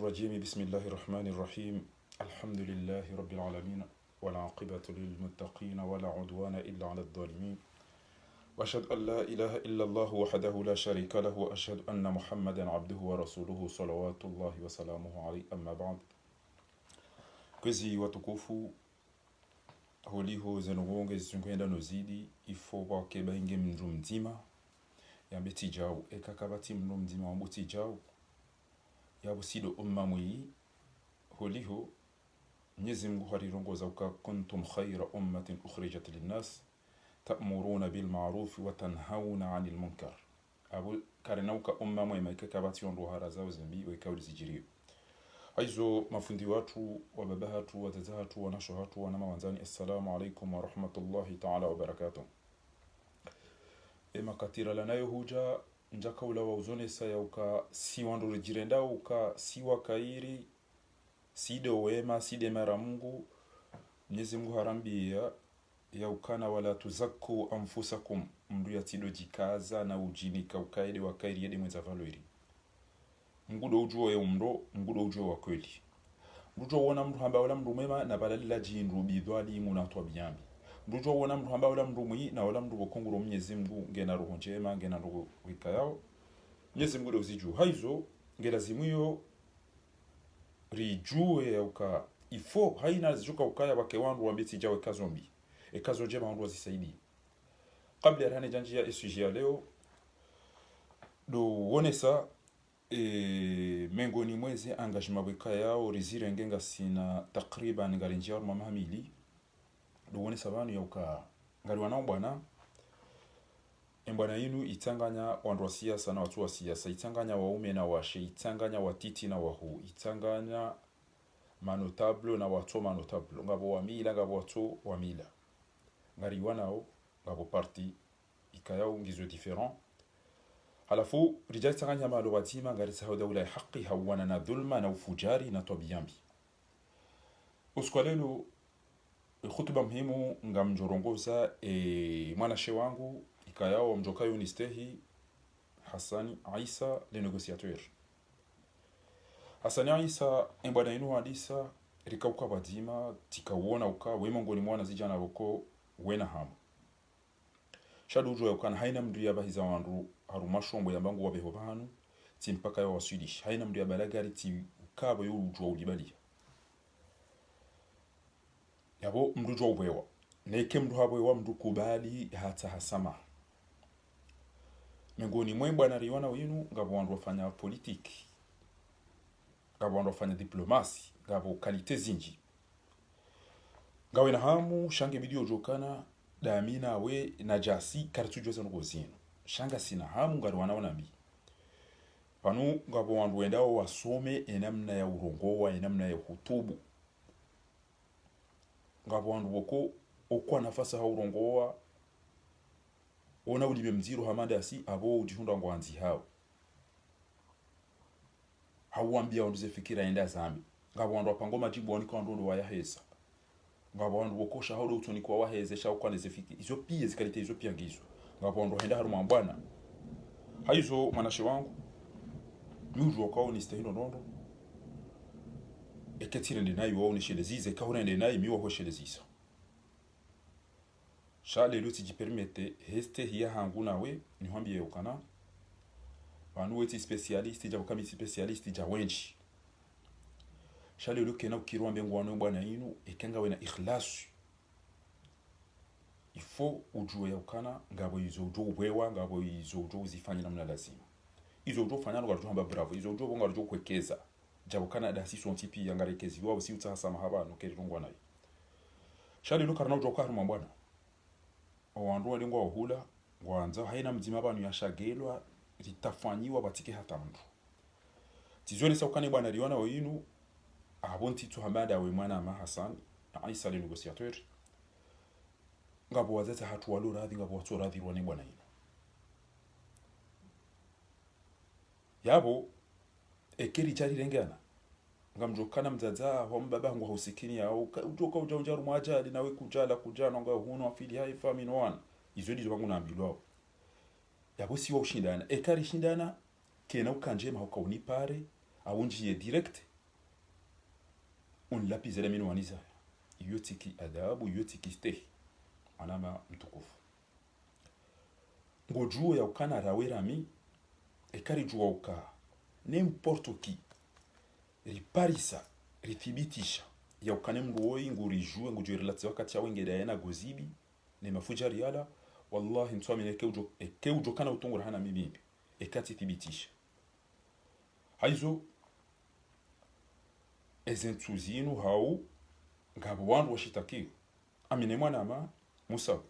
الرجيم بسم الله الرحمن الرحيم الحمد لله رب العالمين والعاقبة للمتقين ولا عدوان إلا على الظالمين وأشهد أن لا إله إلا الله وحده لا شريك له وأشهد أن محمدا عبده ورسوله صلوات الله وسلامه عليه أما بعد كزي وتكوفو holiho zenowonge zisungenda nozidi ifo wakeba inge mndu mzima yambe tijau ekakabati mndu mzima wambu tijau yabu sido umma mwi holiho Mwenyezi Mungu harirongoza uka kuntum khayra ummatin ukhrijat linnas ta'muruna bil ma'ruf wa tanhauna 'anil munkar abu karenauka umma mwe ekakabati ondu haraza uzimbi wekauli zijiriyo aizo mafundi watu wa baba hatu wa dada hatu wa nasho hatu wa nama wanzani assalamu alaikum wa rahmatullahi ta'ala wa barakatuh. Ema katira lanayo huja njaka ula wa uzone saya uka si wanduru jirenda uka si wakairi side wema side mara Mungu Mwenyezi Mungu harambia ya ukana wala tuzakku anfusakum mndu ya tido jikaza na ujinika ukaide wakairi yedi mwenza valoiri ngudo ujuo ya umro ngudo ujuo wa kweli mrujo wona mru hamba wala mru mema na balalila jinru bidwali nguna to biyambi mrujo wona mru hamba wala mru mwi na wala mru bokonguro Mwenyezi Mungu ngena roho njema ngena roho wikayao Mwenyezi Mungu doziju haizo ngela zimuyo rijue ya uka ifo haina zijuka ukaya wake wandu wambiti jawe kazombi kazo njema wandu wazisaidi kabla ya hane janjia isujia leo do wonesa mengoni mwezi engagement weka yao rizire ngenga sina takriban ngarinjia wa mahamili duwone sabanu ya uka ngari wanao bwana mbwana yinu itanganya wandu wa siasa na watu wa siasa itanganya waume na washe itanganya watiti na wahu itanganya manotable na watu manotable ngabo wa mila ngabo watu wa mila ngari wanao ngabo parti ikayao ngizo different halafu rijali tanganya malo watima ngari sahauda ula haki hawana na dhulma na ufujari na tobiyambi uskwalelo khutba muhimu ngamjorongoza mwanashe wangu ikayao mjokayo nistehi Hasani Isa le négociateur Hasani Isa mbwana inu hadisa rikauka badima tikawona uka wemongoni mwana zijana boko wena hamu shadujo yakana haina mndu yabahiza wandu harumashombo yambangu wabeho banu timpaka yo waswidish haina mndu yabalagari ti ukabo yo ujwa ulibalia yabo mndu jo ubewa neke mndu habo wa mndu kubali hata hasama mengoni mwe bwana riwana winu ngabo wandu wafanya politiki ngabo wandu wafanya diplomasi ngabo kalite zinji ngawe na hamu shange bidio jokana damina we najasi kartujoza ngozino shanga sina hamu ngari wanaona mbi panu ngabo wandu wendao wasome enamna ya urongowa enamna ya hutubu ngabo wandu woko okwa nafasa ha urongowa ona ulibe mziro hamanda asi abo ujihunda ngwanzi hao hawambia ondize fikira enda zambi ngabo wandu wapango majibu oniko ndo waya hesa ngabo wandu wokosha haudo utoni kwa waheze sha kwa nezefiki izo pia zikalite izo pia ngizo ngabo wandu henda haruma mbwana haizo manashe wangu miujo kwa ni stehino nondo eketire ndinayi wao ni shelezize kahura ndinayi miwa ho sheleziza shale luti jipermete heste hiya hanguna we ni hambie ukana banu weti specialist ja kama specialist ja wenchi shale luke na ukirwambe ngwano bwana inu ekenga we na ikhlas ifo ujue ya ukana ngabo izo ujo ubwewa ngabo izo ujo uzifanya namna lazima izo ujo fanya ngo hamba bravo izo ujo bonga ujo kwekeza jabo kana da si son tipi yangarekezi wao si utasa mahaba no kerirungwa nayo shale luka na ujo kwa haruma bwana owandu walingwa ohula ngwanza haina mzima abantu yashagelwa litafanyiwa batike hata mtu tizone saukane bwana liona winu abonti tu hamada we mwana ma Hassan na Isa le négociateur ngabo wazeta hatu walo radhi ngabo watu radhi rwane bwana ino yabo ekeri chari rengana ngamjokana mzaza ho mbaba ngo husikini ya ujoka ujaru mwaja nawe kujana ngo huno afili hai family no one izo dizo bangu naambilwa yabo siwo ushindana ekari shindana kena ukanje mahoka unipare awunjiye direct unlapize minu waniza yotiki adabu yotiki stehi anama mtukufu ngojuo ya ukana rawerami ekari juwa uka n'importe qui riparisa rithibitisha ya ukane mruoi ngurijue ngujirelati wakati yawe ngedayana gozibi ne mafuja riala wallahi ntwamine eke ujo kana utongora hana mibimbi ekati thibitisha haizo ezentuzinu hau ngabo wandu washitakiwa amine mwana ma musawi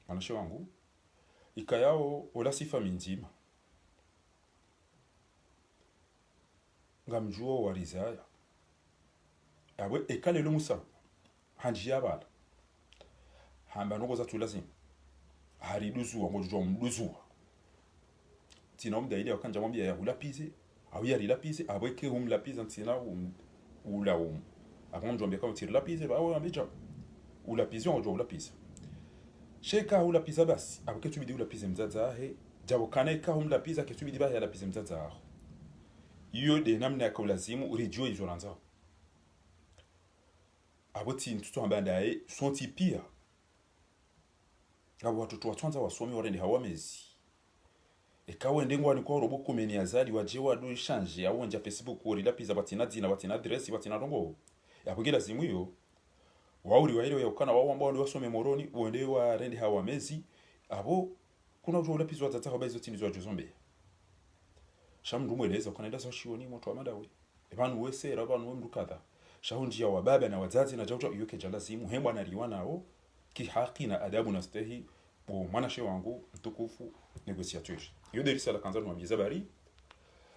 manashe wangu ikayao wala sifa minzima ngamjuo warizaya abwe ekale lo musawi hanjia bala hamba noko za tulazim hariduzuwa ngojo mduzuwa tinomda ile wakanja mwambia ya ulapize au ya rilapize abweke humlapize ntina ulaum akonjo mbeka mtiri lapize ba awe ambeja ulapize ngojo ulapize sheka ulapiza basi abweke tubidi ulapize mzaza he jabo kaneka humlapiza ke tubidi ba ya lapize mzaza ho iyo de namna ka ulazimu urijio izoranza aboti ntuto ambandaye sonti pia abo watoto watwanza wasomi warende hawamezi ekawe ndengwa ni kwa robo komeni azali waje wadu change awonja Facebook ori lapiza batina dina batina address batina rongo yakugira zimu yo wauri waile yakana wawamba wandi wasome moroni wende warende hawamezi abo kuna ujo lapiza watata habazo tinizo jozombe shamndu mweleza kanaenda sashoni moto amadawe ebanu wese rabanu wemrukadha shahunji ya wababa na wazazi na jauja yoke jalazimu hemba na riwana o ki haki na adabu na stehi bo mwanashe wangu mtukufu negociateur yo derisa la kanza no biza bari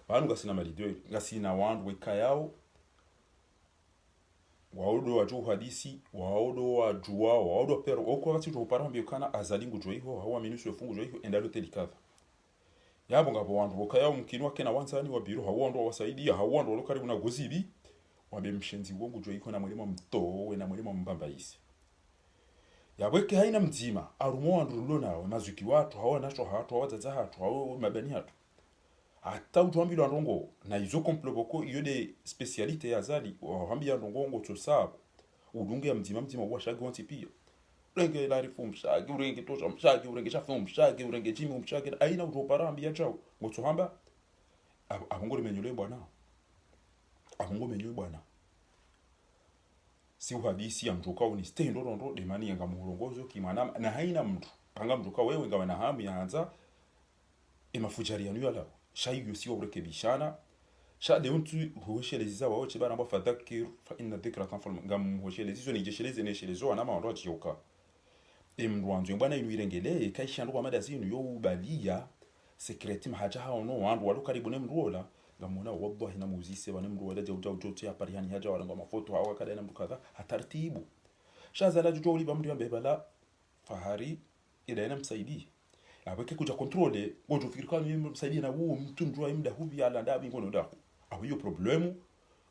banu gasina malidwe gasina wandu wekayao waodo waju hadisi waodo wajua waodo pero oko wakati jo parambi kana azalingu jo iho hawa minusu fungu jo iho endalo telikava yabo ngabo wandu wekayao mkinwa kena wansani wa biro hawondo wasaidia hawondo lo karibu na gozibi wabe mshenzi wongu jo iho na mwalimu mtowe na mwalimu mbambaisi yabweke haina mzima arumo wandulo nawe mazuki watu hawa nacho hatu hawazaza hatu hawa mabani hatu hata utuambilo andongo na izo komploboko iyo de specialite ya zali wahambia andongo ngo tsosabu udunge ya mzima washagi wanti pia urenge larifu mshagi urenge tosha mshagi urenge shafu mshagi urenge jimi mshagi aina utopara ambia chao ngo tsohamba abongole menyole bwana abongole menyole bwana si uhadisi ya mtuka ni stendo rondo de mani yanga murongozo kimana na haina mtu panga mtuka wewe ngawa na hamu yaanza emafujariano yala shayi si urekebishana sha de mtu huwesheleza wao chibana mba fadhakir fa inna dhikra tanfal ngam huwesheleza ni jesheleze ne shelezo na maondo chiyoka emrwanzo bwana inuirengele kaisha ndo amada zinu yo balia secretim haja hao no wandu walo karibu ne mrola ngamona wallahi na muzise bane mru wala jauja ujote ya parihani haja wala ngoma foto hawa kada na mkadha hatartibu shazala jujo uliba mtu ambe bala fahari ila ina msaidi abeke kuja controle ngojo fikirika ni msaidi na huo mtu njua imda hubi ala ndabi ngono ndaho aho hiyo problemu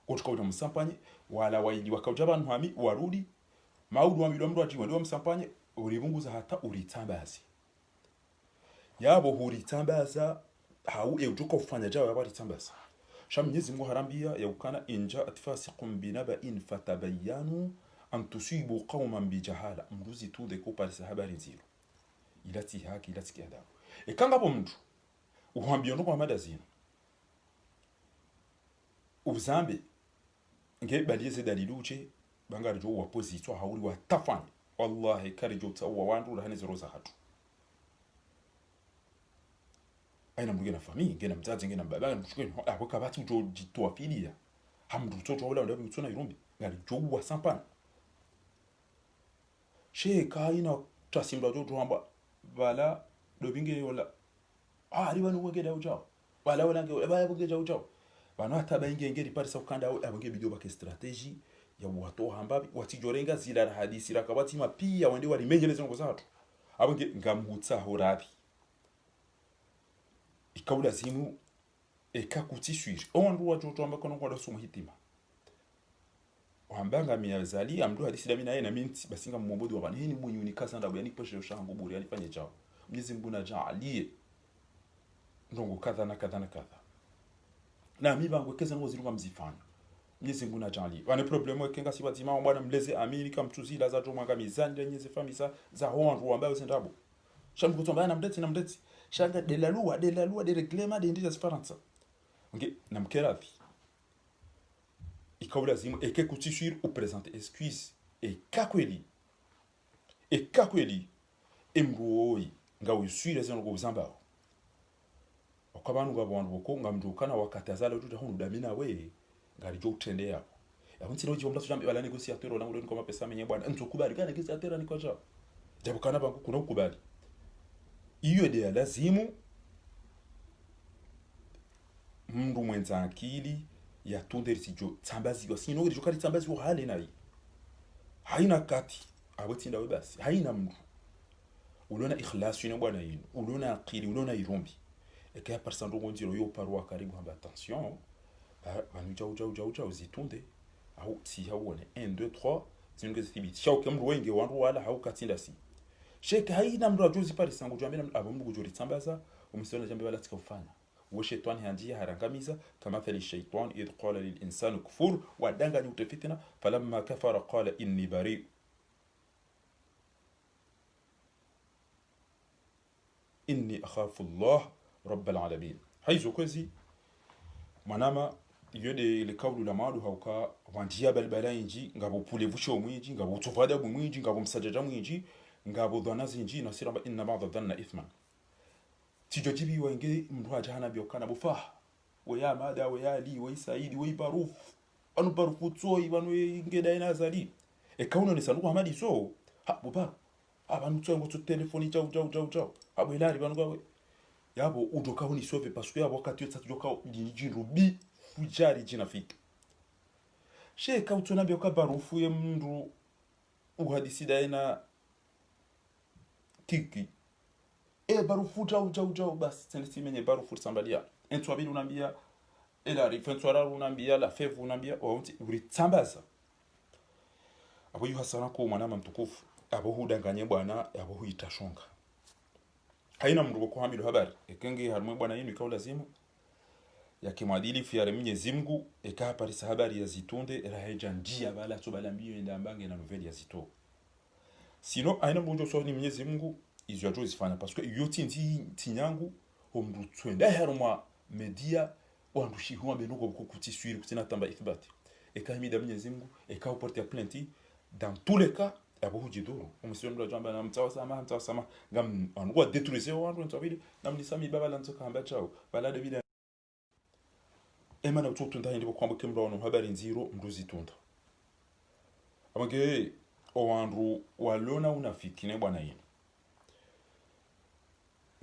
ngojo kwa msampanye wala waili wakauja bantu hami warudi maudu wa milo mru ajiwa ndio msampanye ulibunguza hata ulitambazi yabo huritambaza hau eujuka ufanya jawa yabari tambaza shamnyezi Mungu harambia ya ukana inja atfasiqum binaba'in fatabayyanu an tusibu qauman bijahala mruzi tu de ko par habari nziro ilati haki ilati kiadabu ekanga bo mtu uhambia ndo kwa madazina uzambe nge balize daliluche bangari jo wapositwa hauri watafanya wallahi karijo tawa wandu la hanizero za hatu aina mbuge na famille ngena mzazi ngena baba mchukue akoka batu jo jitoa filia hamdu toto wala ndio mtsona irumbi ngali jo wa sampan she kaina tasimba jo hamba bala do binge wala riba no ngeda ujao wala wala ngeba ngeda ujao bana hata bainge ngeri parisa ukanda abonge bidio bake strategy ya watu hambabi watijorenga zila hadisi rakabati mapia wende walimenjeleza ngo zatu abonge ngamutsa horabi ikaula zimu ekakutishuiri ondu watoto ambako ngo ndasomo hitima wambanga miazali amdu hadisi damina yena minti basinga mmombodi wa bani ni munyuni kaza ndabu yani poshe shangu buri alifanye chao Mwenyezi Mungu na jaalie ndongo kadha na kadha na kadha na miba ngwekeza ngo zirunga mzifanya Mwenyezi Mungu na jali wana problemu ekenga si batima bwana mleze amini kama mtuzi la za jomanga mizani nyezi famisa za honro ambayo sendabo shambu kutomba na mdeti shanga de la loi de règlement de indices faransa nge na mkerafi ikaula zimu eke kutisir au présenter excuse e kakweli emruoi nga usire zeno go zamba okabantu ngabona boko ngamjukana wakatazala utuja hunu damina we ngari jo utende yapo yakunsiro jomla tujambe bala negociateur na ule ngoma pesa menye bwana ntokubali kana negociateur ni kwacha japo kana bangu kuna ukubali iyo de lazimu mndu mwenza akili ya tunderi sijo tsambazi sino ngo jokari tsambazi wo hale nayi haina kati abotsinda we basi haina mndu ulona ikhlas yino bwana yino ulona akili ulona irombi ekaya persando ngonjiro yo parwa karibu hamba attention banu jau zitunde au si hawone 1 2 3 zinge zithibiti shau kemru wenge wandu wala hau katinda si sheka haina mndu ajuzi pale sangu jambira abo mndu kujori tsambaza umisiona jambe wala tikufanya وشيطان هندي هرنغميزا كمثل الشيطان إذ قال للإنسان كفور ودنغني وتفتنا فلما كفر قال إني بريء إني أخاف الله رب العالمين حيث كوزي manama yode le kaulu la madu hauka wanjia balbala inji ngabo pulevusho mwinji ngabo tufada mwinji ngabo msajaja mwinji ngabo dhanazi inji nasira inna ba'dha dhanna ithman tijojibi wenge mndu ajana biokana bufa weya mada weya li we saidi we baruf anu barufu tsoi banu ingeda ina zali e kauno ni sanu hamadi so ha buba abantu tsengo tso telefoni jau abelari banu gawe yabo udoka honi sove parce que yabo wakati yotsa joka jinrubi fujari jinafika she kautona bioka barufu ye mndu uhadisi daina kiki barufu jau basi tendisi menye barufu sambalia entwa bili unambia ela rifentwa unambia la fevu unambia uritsambaza abo yuhasana ko mwana mtukufu abo hudanganye bwana abo huitashonga haina mndu ko hamidu habari ekenge harumwe bwana yinu ikawa lazimu ya kimwadili fiare Mwenyezi Mungu eka parisa habari ya zitunde raheja njia bala to balambio enda mbange na nouvelle ya zito sino aina mndu so ni Mwenyezi Mungu izo ajo zifanya parce que yoti ntinyangu omndu twenda harumwa media wandu shihwa benoko kukutiswiri kutina tamba ithbati eka himida Mwenyezi Mungu eka porte plainte dans tous les cas abo hujiduru umusio ndo jamba na mtawa sama ngam anwa détruire wandu ntobili namni sami baba la ntoka hamba chao bala de bila emana ututu ndaye ndipo kwamba kemra wono habari nziro mruzi tunda amage owandu walona unafikine bwana yini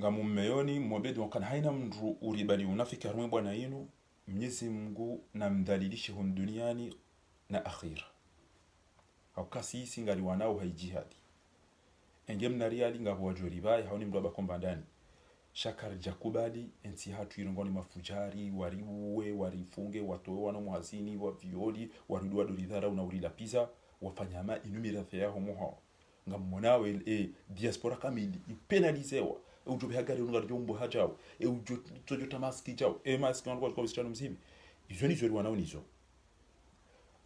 ngamu mmeyoni mwabedu wakana haina mndu uribali unafiki harumwe bwana yinu Mwenyezi Mungu na mdhalilishe hum duniani na akhira au kasi singali wanao haijihadi engem na riali ngabo wajori bai haoni mdu abakomba ndani shakar jakubali ensi hatu irongoni mafujari wariuwe warifunge watoe wano muhazini wa violi waridua doridhara unaurila pizza wafanyama inumira feyaho muho ngamonawe diaspora kamili ipenalizewa ujobe hagari ungar jombo hajao ujo tojo tamaski jao maski wangu kwa bistano mzibi izo ni zori wanao nizo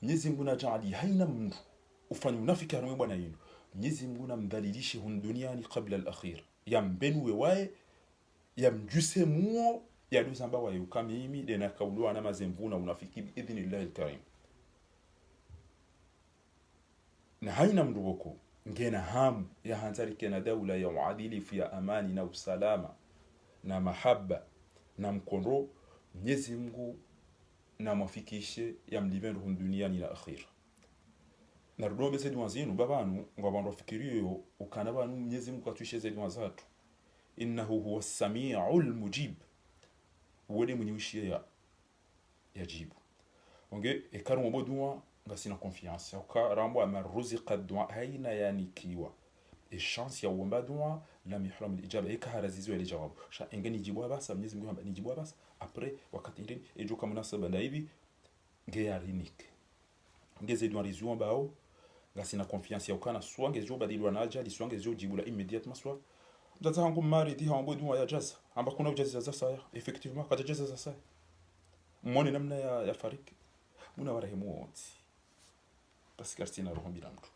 Mwenyezi Mungu na jaali haina mndu ufanye unafiki harumwe bwana yinu Mwenyezi Mungu na mdhalilishe hun duniani kabla al-akhir yambenwe wae yamjuse muo ya duzamba wa yukamimi dena kaulwa na mazemvuna unafiki idhnillahi al-karim na haina mndu boko ngena hamu ya hanzari kena daula ya uadilifu ya amani na usalama na mahaba na mkondo Mwenyezi Mungu na mafikishe ya mlivendu hun duniani na akhir na rudombe zedi wazinu babanu ngabandu wafikirio ukana banu Mwenyezi Mungu atuishe zedi wazatu innahu huwa samiul mujib wode mwenye ushia ya jibu onge ekaru mobodwa ngasina confiance uka rambo amaruziqa dua haina yani kiwa chance ya uomba dua la mihram alijaba ikaharazizo ile jawabu sha engeni jibu basa Mwenyezi Mungu hamba nijibu basa après wakati ndini ejuka munasaba na hivi ngeyarinik ngeze dua rizuo bao ngasina confiance ya ukana swange jo badilwa na ajali swange jo jibula immédiatement soit mtata hangu mari di hambo dua ya jaza amba kuna ujazi za saya effectivement kada jaza za saya mwone namna ya fariki muna warehemu wote pasikarti na roho bila mtu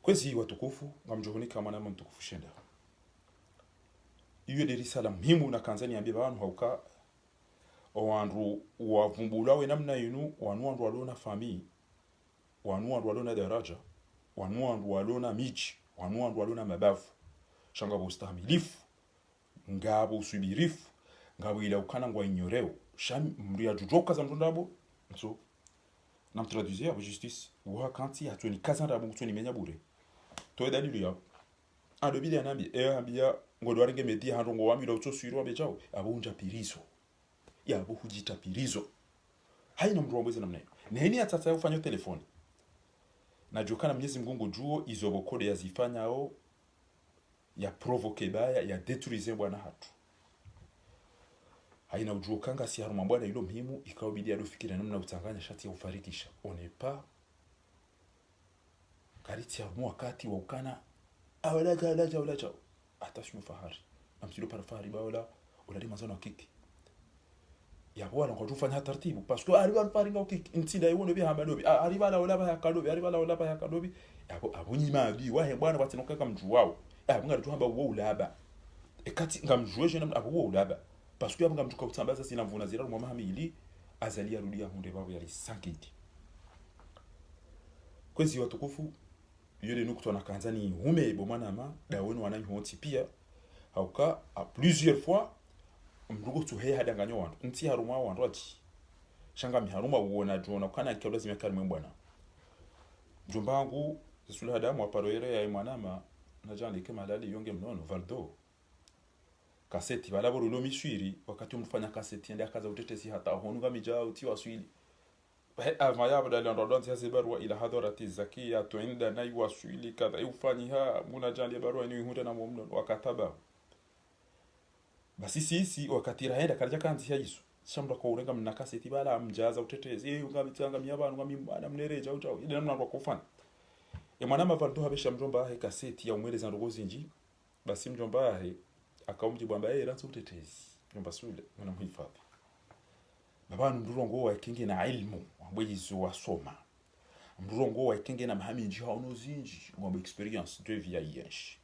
kwezi watukufu ngamjohonika mwana mtukufu shenda iyo de risala muhimu na kanzani ambie bantu hauka wandu wavumbulawe namna yinu wandu walona fami wandu walona daraja wandu walona miji wandu walona mabavu shanga bustamilifu ngabo usubirifu ngabo ila ukana ngwa inyoreo sham mria jujoka za mtondabo so nam traduire abo justice wa kanti atoni kazanda abo toni menya bure to dalilu ya ado bile anambi ambia ngodo arenge medi hando ngo wamira utosiro abe chao abo unja pirizo ya abo hujita pirizo haina mtu wambeze namna hiyo neni atata ufanya telefoni na jukana Mwenyezi Mungu juo izo kode yazifanya ao ya provoke baya ya detruize bwana hatu haina ujuo kanga si haruma bwana ilo muhimu ikawa bidi adofikira namna utanganya shati ya ufarikisha onepa kariti ya wakati wa ukana awalaja hata shimu fahari na msilo para fahari bawala ulali mazano kiki ya bwana kwa tufanya taratibu pasko aliwa faringa kiki ntinda yono bi hamba dobi aliwa la olaba ya kadobi aliwa la olaba ya kadobi abonyi mabi wahe bwana batinoka kama mtu wao bunga tuhamba wo ulaba ekati ngamjueje namna abo wo ulaba pasko yabunga mtuka kutambaza sina mvuna zira mu mahamili azali arudia hunde babo yali sankiti kwezi watukufu yule nuko na kanzani hume bomana ma dawoni wananyoti pia hauka a plusieurs fois mrugo tuhe hadanganyo wantu nti haruma wantu ati shanga mi haruma uona jona kana kyo lazima kalmwe bwana mjomba wangu zisula hadamu aparoere ya mwanama na jani kama dali yonge mnono valdo kaseti balabo rulo mishwiri wakati umfanya kaseti ende akaza utetesi hata honunga mijao utiwa swili ama ya badala ndo nzi barua ila hadharati zakia tuenda na iwaswili kadha ufaniha muna jali barua ni huda na mumno wakataba basi sisi wakati raenda karja kanzi ya Yesu shamba kwa urenga mna kaseti bala mjaza utetezi ngabitanga myabanu ngamimana mnereja utao ile namna kwa kufanya mwana mavandu habesha mjomba he kaseti ya umweleza ndogozi nji basi mjomba he akaumjibu ambaye ranzo utetezi mjomba sule mwana mhifadhi babanu mdurongo wa kingi na ilmu wabwizo wasoma mdurongo wa kingi na mahaminji hauno zinji ngombe experience de vie yesh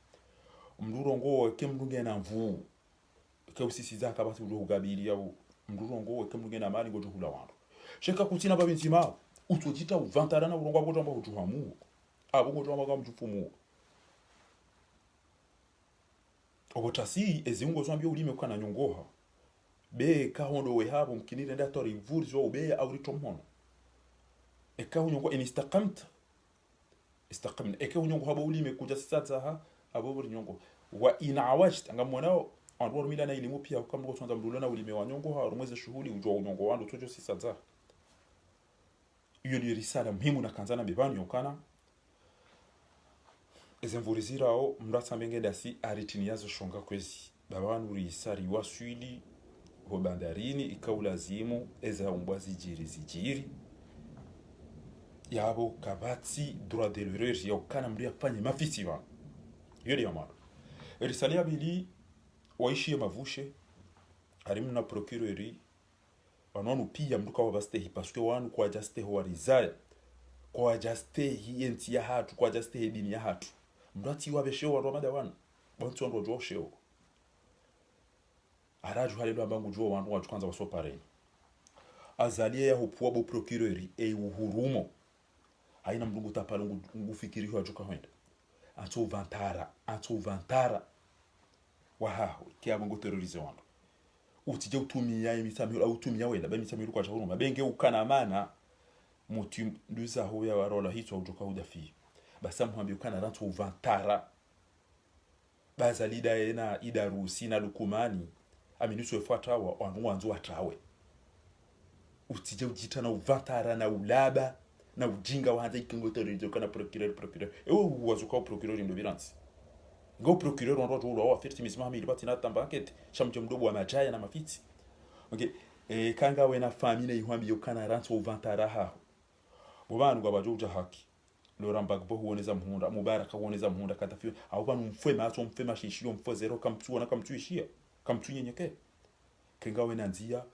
mdurongo wa kemdunge na mvu ke usisi zaka bati urugabiri yabo mdurongo wa kemdunge na mali ngojo hula wandu sheka kutina babinzima utojita uvantara na urongo aboto ambaho tuhamu abo ngojo ambaga mjufumu obotasi ezingo zambye ulime kana nyongoha be kahondo we habo mkinire ndatori vurzo ube auritomhono ekahunyo inistaqamt istaqamna ekahunyo habo ulime kuja sasa ha abo buri nyongo wa inawajt ngamona andwaro milana ilimu pia kama ngotonza mdulana ulime wa nyongo ha rumweze shughuli ujwa nyongo wandu tojo sisa iyo ni risala muhimu na kanzana bebani yokana ezemvurizirao mratsa mengenda si aritini yazo shonga kwezi babanu risari waswili ho bandarini ikaulazimu eza umbwazi zijiri yabo kabati droit de l'erreur yokana mria kufanya mafisi wa yodi yamara risali abili waishi mavushe arimna procureuri wanonu pia mduka wa bastehi parce wanu kwa jaste ho warizaya kwa jaste hienti ya hatu kwa jaste hedini ya hatu mdati wa besho wa romada wana bonto ndo josho araju halelo ambangu juo wantu watu kwanza wasopare azalia ya hupuwa bo procureuri uhurumo haina mdungu tapalo ngufikiri ho ajuka hwenda anto vantara wahaho kia bongo terrorize wantu utije utumia imitami au utumia wenda ba imitami kwa jahuruma benge ukana mana mutu nduza ho ya warola hito ajuka hudafi basa muhambi ukana ranto vantara bazalida ena idarusi na lukumani aminuso efuatawa wanwanzo watawe utije ujita na uvantara na ulaba na ujinga waanza ikingoterizo kana procureur ewe wazuka procureur ndo bilansi ngo procureur ndo ndo wa firti mismami ilibati na tambankete shamje mdobo wa majaya na mafiti okay kanga we na famine ihwambi yokana ranto uvantara ha bobanu gwabajuja haki Laurent Gbagbo huoneza muhunda Mubaraka huoneza muhunda katafiwa au banu mfema ato mfema shishio mfo zero kamtu na kamtu ishia kamtu nyenyeke kengawe nanzia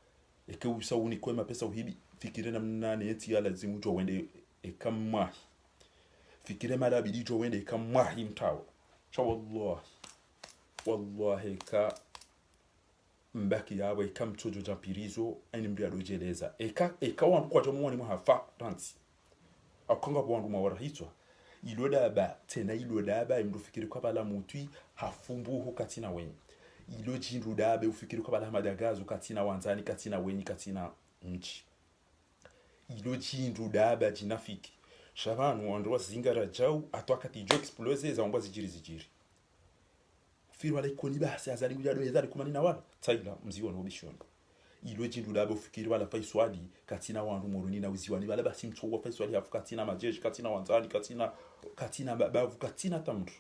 eke usauni kwa mapesa uhibi fikire namna neti ya lazimu jo wende ekamwahi fikire mara bidi jo wende ekamwahi mtawo cha wallahi ka mbaki yawe kamtojo jampirizo ani mbya dojeleza eka wandu kwa jo mwani mhafa tansi akonga bwandu mawara hitwa ilodaba tena ilodaba imdo fikire kwa bala mutui hafumbuhu katina wenye ilo jindu dabe ufikiri kwa bala madagazo katina wanzani katina wenyi katina nchi ilo jindu dabe jinafiki shabanu wandu zingara jau atwakati jo explose za mbwa zijiri firu wale koni basi azali kujado ezali kumanina wala taila mziwa no bishon ilo jindu dabe ufikiri wala faiswali katina wandu moruni na uziwani wala basi mtsowa faiswali afu katina majeshi katina wanzani katina babu katina tamru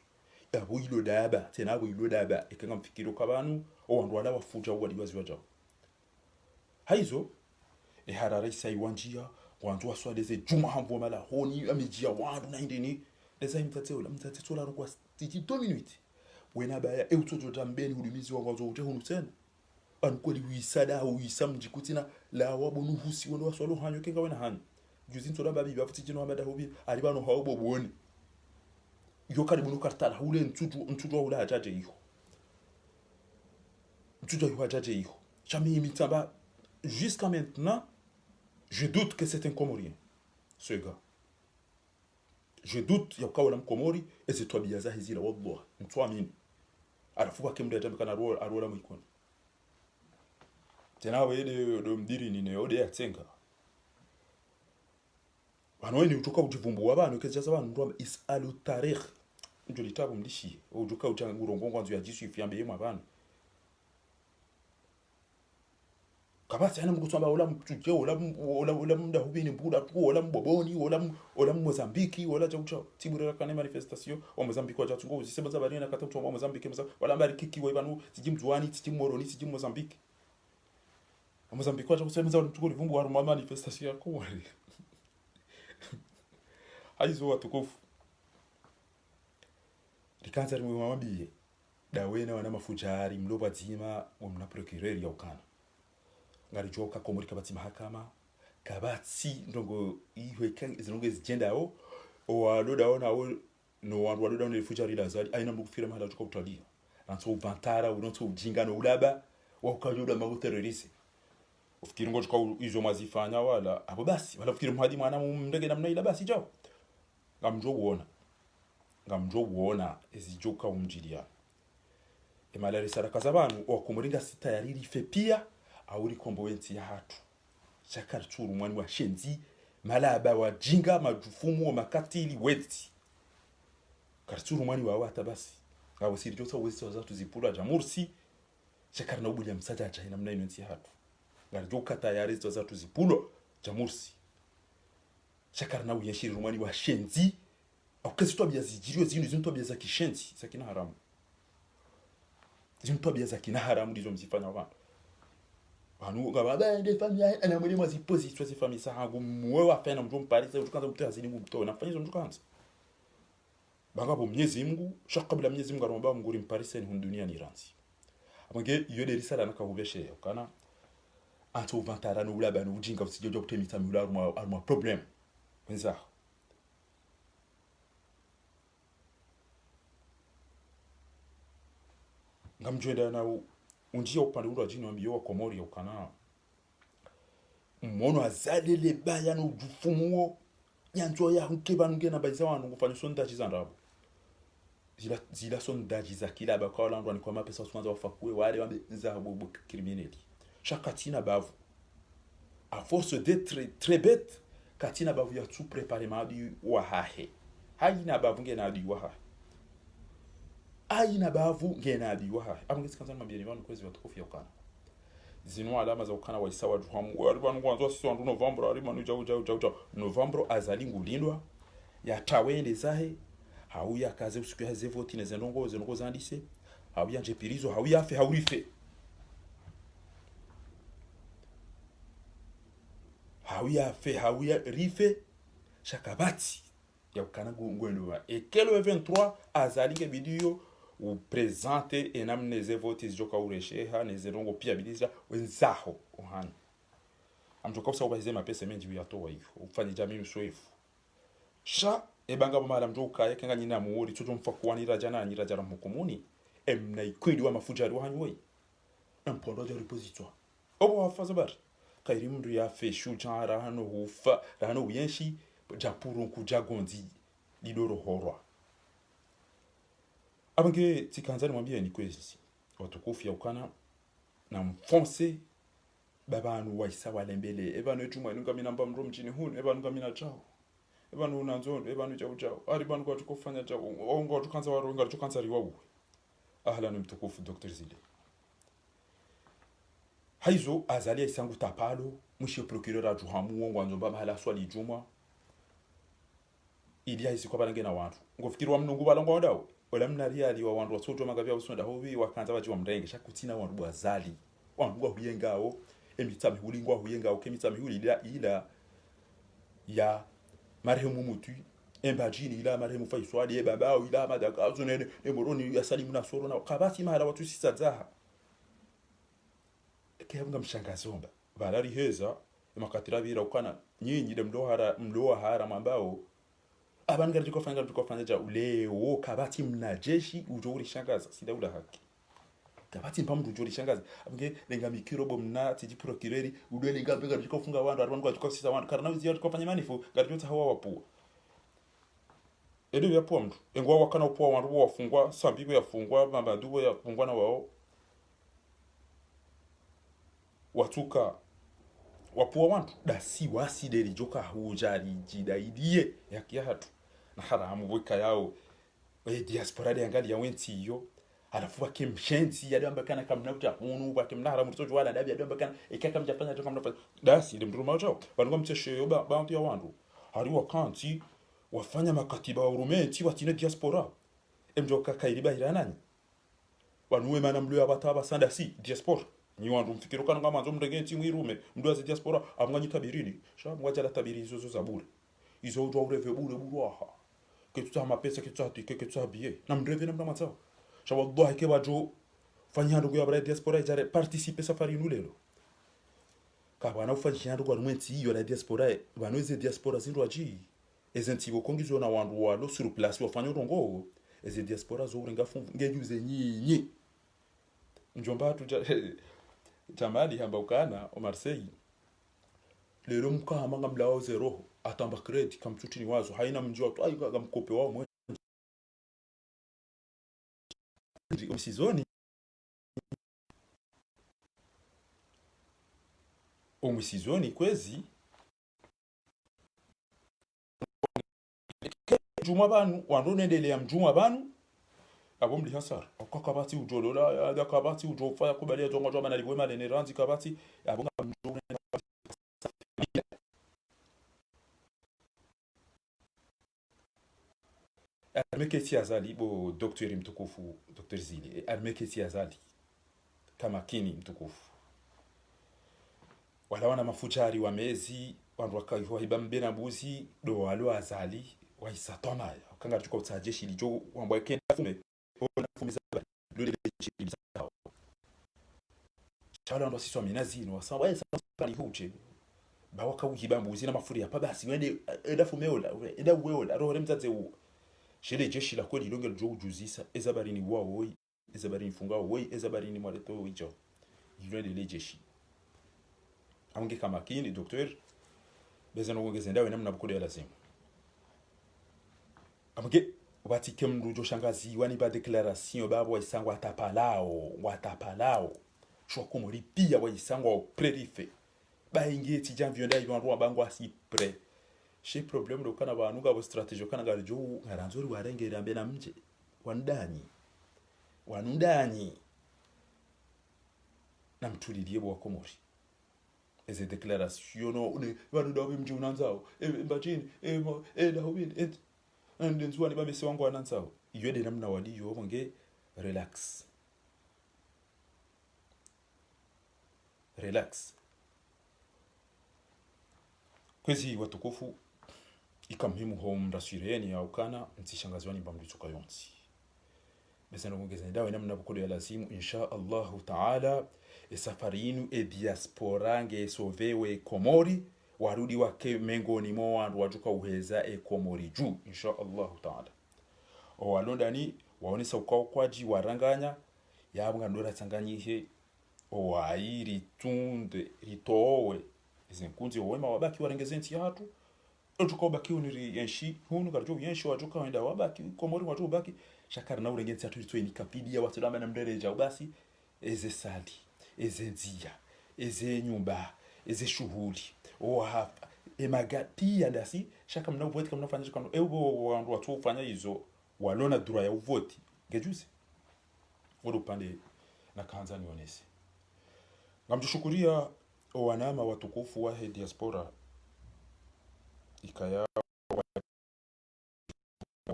abo ilo daba tena abo ilo daba ekanga mfikiro kabanu owandu wala wafuja wali waziwaja haizo harara sai wanjia wandu waswadeze juma hambo mala honi amejia wandu na indeni deza mtatetola rokwa 2 minutes wena baya eutojo tambeni hudumizi wangozo ute hunu tena ankweli wisada wisamji kutina la wabonu husi wono waswalo hanyo kenga wena hanyo juzinto da babi bafuti jino amada hobi alibano hawo boni yo karibu nukartala hule ntutu wa hula hajaje iho ntutu wa hajaje iho jamais imitamba jusqu'à maintenant je doute que c'est un Comorien ce gars je doute ya kwa wala mkomori eze twabiaza hizila wallah mtuamini arafuka kemda jambe kana arola mwikoni tena wele do mdiri nine ode yatenga wanweni utoka ujivumbu abantu kezaza abantu ndo isalu tarikh njo litabo mlishi ujoka uchanga urongo nzo ya jisu ifyambe yema abantu kabati ana mkusamba ola mtuje ola munda hubini mbuda tu ola mboboni ola Mozambique ola chaucha tibura kana manifestation o Mozambique wacha tungo zisema za barina kata tu Mozambique wala mbali kiki wa ibanu tijimzwani tijimoroni tijimozambique Mozambique wacha kusema za mtuko livumbu wa manifestation yako wale haizo watukufu likanza rimwe mamabiye dawena wana mafujari mloba zima mna procureur ya ukana ngalijoka komuri kabati mahakama kabati ndongo ihwe kan zinongo zigenda o loda ona no wandu loda ona fujari lazali aina mukufira mala tuko utalia anto bantara unonto ujinga no ulaba wa ukajoda mabutererisi ufikiri ngo tuko izo mazifanya wala abo basi wala ufikiri mhadi mwana mndege namna ila basi jao ngamjo uona ezijoka umjilia emalari saraka zabanu okumuringa sitayariri fe pia auri kombo wenti ya hatu chakar churu mwani wa shenzi malaba wa jinga majufumu wa makatili wenti karchuru mwani wa wata basi ngabo sirijosa wezi wazatu zipula jamursi chakar na ubulia msaja acha ina mna wenti ya hatu ngarjoka tayari wazatu zipulo jamursi chakar na uyeshiri mwani wa shenzi akazi tobia zijirio zinu tobia za kishenzi za kina haramu zinu tobia za kina haramu ndizo mzifanya abantu ngababa nde famia ana mwini mwazipozi twazi famia sahangu mwe wa fena mjom parisa utukanza mtazini mto na fanya mtukanza bangabo Mwenyezi Mungu shakabla Mwenyezi Mungu aromba mnguri mparisa ni dunia ni ranzi amange yode risala nakahubeshe kana anto vantara no ulaba no ujinga usijojo kutemita mula arma problem wenza ngamjwenda na unjia upande ule jini wambiyo wa Komori ya ukana mmono azalele baya no ujufumuo nyanzo ya nkeba ngena baiza wanu kufanya sondaji za ndabo zila sondaji za kila bakala ndo ni kwa mapesa usmanza wafakwe wale wambe za bobo crimineli chakatina bavu à force d'être très bête katina bavu ya tout préparer madi wa hahe haina bavu ngena adi wa hahe aina bavu ngena adi wa hahe amngezi kanza mabiri vanu kwezi watukufu ya ukana zinu alama za ukana wa isawa duhamu wanu kwanza sisi wandu November alima nuja November azali ngulindwa ya tawende zahe hauya kaze usiku ya zevoti ne zenongo zandise hauya njepirizo hauya fe haurife hauya rife shakabati ya ukana ngwendwa ekelo 23 azali video u presente enamne zevoti zoka uresheha ne zenongo pia biliza wenzaho ohana amtoka usa hizo mapesa mengi yatoa hiyo ufanye jamii msoefu sha ebanga bamala mjoka yekenga nyina muuri tuto mfakuanira jana nyira jara mukomuni emna ikwidi wa mafujari wa hanyoi mpondo ja repositoire obo wafaza bar kairi mndu ya feshu chara hano hufa hano uyenshi japuru kujagondi lidoro horwa abange tikanzani mwambie ni kwezi watukufu ya ukana na mfonse babanu waisa walembele ebanu etumwa nungamina mba mro mjini hunu ebanu ngamina chao ebanu unanzondo ebanu chao ari banu kwa tukufanya chao ongo tukanza waronga tukanza riwawu ahlan mtukufu Dr. Zile haizo azali isangu tapalo mwisho procureur ajuhamu wongo anzomba mahala swali juma ili haisi kwa balange na watu ngofikiri wa mnungu balongo ndao wala mnari ali wa wandu wasoto magavya usonda hobi wakanza baji wa mrenge shakutina wandu bwazali wandu huyengao emitami hulingwa huyengao kemitami hulila ila ya marehemu mutu embajini ila marehemu faiswali ebabao ila madaka zonene emoroni ya salimu na soro na kabati mahala watu sisadzaha kebunga mshangazomba valari heza makatira vira ukana nyinyi de mloha hara mambao abantu ngari tukofanya ja uleo kabati mnajeshi ujori shangaza sidaula haki kabati mpamu ujori shangaza abenge lenga mikirobo mna tiji procureur udwe ngambe ngari tukofunga wandu abantu ngari tukofisa wandu karana uzio tukofanya manifu ngari tuta hawa wapu edu yapo mtu engwa wakana upo wandu wafungwa sambigo yafungwa mabandu yafungwa na wao watuka wapuwa wantu dasi wasi deri joka hujari jidaidie ya kiatu na haramu weka yao diaspora de angali ya wenti hiyo alafu wake mshenzi ya damba kana kamna uta unu wake mna haramu tojo wala dabi ya damba kana ikaka mjapanya toka mna dasi de mruma wao bango mteshe yoba bantu ya wandu hari wakanti wafanya makatiba urumenti watine diaspora emjoka kairiba iranani wanuwe mana mlio abataba sanda si diaspora ni wandu mfikiro kana ngama nzo mndegenti mwirume mndu azi diaspora amwanyi tabirini sha mwaja la tabiri hizo za bure izo ndo ureve bure burwaha ke tuta mapesa ke tuta tike ke tuta bie na mreve na mdamatao sha wallahi ke wajo fanya ndugu ya diaspora ijare participer safari nulelo ka bana ufanya ndugu arumenti hiyo la diaspora banoze diaspora zindu aji ezentibo kongizo na wandu walo sur place wafanya rongo eze diaspora zo urenga ngejuze nyinyi njomba tu jamali hamba ukana o Marseille lero mkama ngamlao zero atamba credit kamtutini wazo haina mjua tu ayi ngamkope wao mwe umusizoni kwezi juma banu wandonendelea mjuma banu abomli hasar akakabati ujolola akakabati ujofa kubalia zongo joma na libwema le neranzi kabati abonga mjona armeketi azali bo daktari mtukufu Dr. Zile armeketi azali kama kini mtukufu wala wana mafujari wa mezi wandu wakaiwa mbena buzi do walo azali waisatona kanga tuko tsajeshi lijo wambwa kenda fume fumiza lule jeshi zao chala ndo sisi waminazino wasamba esa pali huche ba wakauhiba mbuzi na mafuri hapa basi wende enda fumeola enda weola roho mzaze u shele jeshi la kweli longe ljo ujuzisa ezabarini wao woi ezabarini fungao woi ezabarini mwaleto wijo yule le jeshi aunge kama kini docteur bezana ngongeze ndawe namna bukode la simu amge wati kemrujo shangazi wani ba declaration babo isangwa watapalao shwa komori pia wa isangwa prerife ba ingeti janvier nda ivan rwa bango asi pre she problem do kana banuga bo strategy kana garjo ngaranzori warengera mbe na mje wanundani na mtulilie bo komori eze declaration no ne banu dawe mje unanzao mbachini da hobin ndenzuwa ni bamese wangu wananzao iyo de namna waliyo bonge relax kwezi watukufu ikamhimu home rasireni ya ukana ntishangaziwa ni bamdu toka yonsi besana kuongeza ndawe namna bukolo ya lazimu insha Allah taala safari yinu diaspora nge sovewe Komori warudi wake mengoni mwa wandu wajuka uheza Komori juu insha Allah taala owalondani waonesa ukwaji waranganya yabwa ndora tsanganyihe owairi tunde ritowe izenkunzi wema wabaki warengezenti hatu ojuka wabaki uniri yenshi hunu karjo yenshi wajuka wenda wabaki Komori watu wabaki shakara na urengezenti hatu ritowe nikapidia watu dama na mdereja basi eze sali eze nzia eze nyumba eze shughuli hapa emagapia dasi shaka mna uvoti kama mnafanya kama ego watu ufanya hizo walona dura ya uvoti gejuzi wado pande na kanza nionese ngamjishukuria wanama watukufu wa diaspora ikaya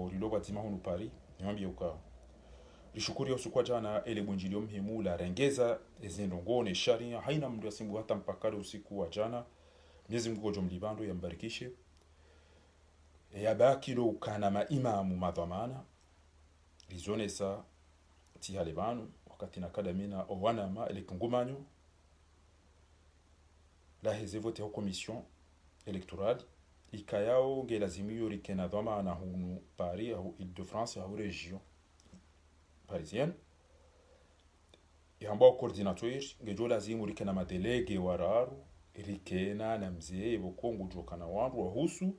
uliloba tima hunu Paris niambie ukao lishukuri usukwa jana ele bunjilio mhimu la rengeza ezendongone sharia haina mndu asimbu hata mpakale usiku wa jana Mwenyezi Mungu jomlibando yambarikishe yabaki lo kana maimamu madhamana lizonesa tihalebanu wakati na kadamina owanama ele kungumanyo la hezevote au commission électorale ikayao ngelazimiyo likena dhamana hunu Paris au Île-de-France au région parisienne yamba coordinateur ngejo lazimu likena madelege wararu rikena na mzee bokongo jokana wandu wahusu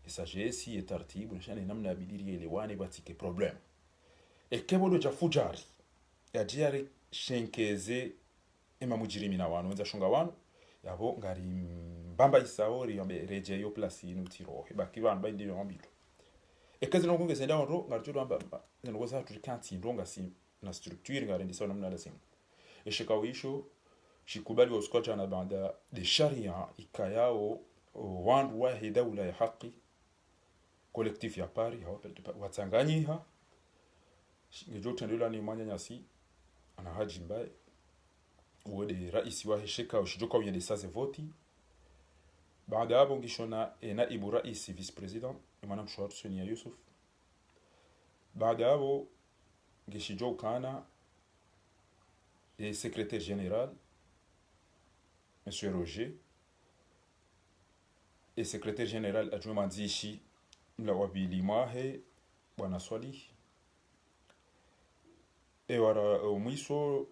sagesse et tartibu nshane namna bidiri elewane batike problem ekebodo ja fujari ya jiari shenkeze ema mujirimi na wanu wenza shunga wanu yabo ngari mbamba isaori yambe reje yo place inutiro baki bantu bindi yambito ekeze no kungese ndawo ngari tudo amba ngo sa tukanti ndonga si na structure ngari ndisa namna la simu eshikawisho shikubali wa uskocha na banda de sharia ikayao wandu wa dawla ya haki collectif ya Paris watanganyiha ngejo tendela ni mwanya nyasi ana haji mbaye wode raisi wa hesheka ushijoka uyende saze voti baada hapo ngishona naibu rais vice president imana mshwar Sonia Yusuf baada hapo ngishijoka et secrétaire général monsieur Roger et secrétaire général adjoint Manzishi la wabili mahe bwana Swali wara mwiso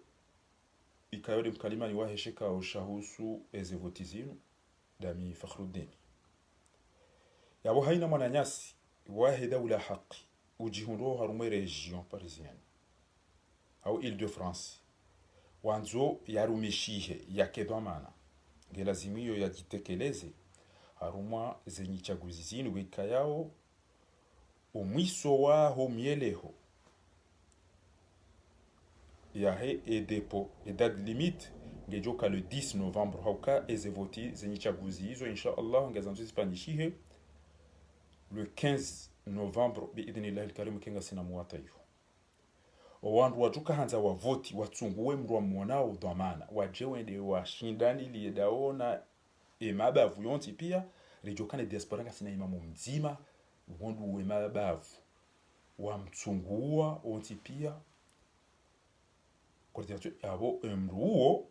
ikayode mkalima ni wahesheka ushahusu ezevotizinu dami Fakhruddin yabo haina mwananyasi wahe dawla haqi ujihundo harume region parisienne au Île-de-France wanzo yarumishihe yakedwamana ngelazimiyo yajitekeleze haruma zenye chaguzi zinu wikayao umwiso waho mieleho yahe edepo date limite ngejoka le 10 novembre hauka ezevoti zenye chaguzi hizo insha Allah ngazanzo zipandishihe le 15 novembre biidhnillahi alkarim kenga sina muwata hiyo wandu wajuka hanza wa voti watsunguwe mrwa mwanao dhamana wajewende washindani liyedaona emabavu yonti pia rijokane diaspora ngasina imamu mzima wandu emabavu wamtsungua onti pia coordinateur abo mruo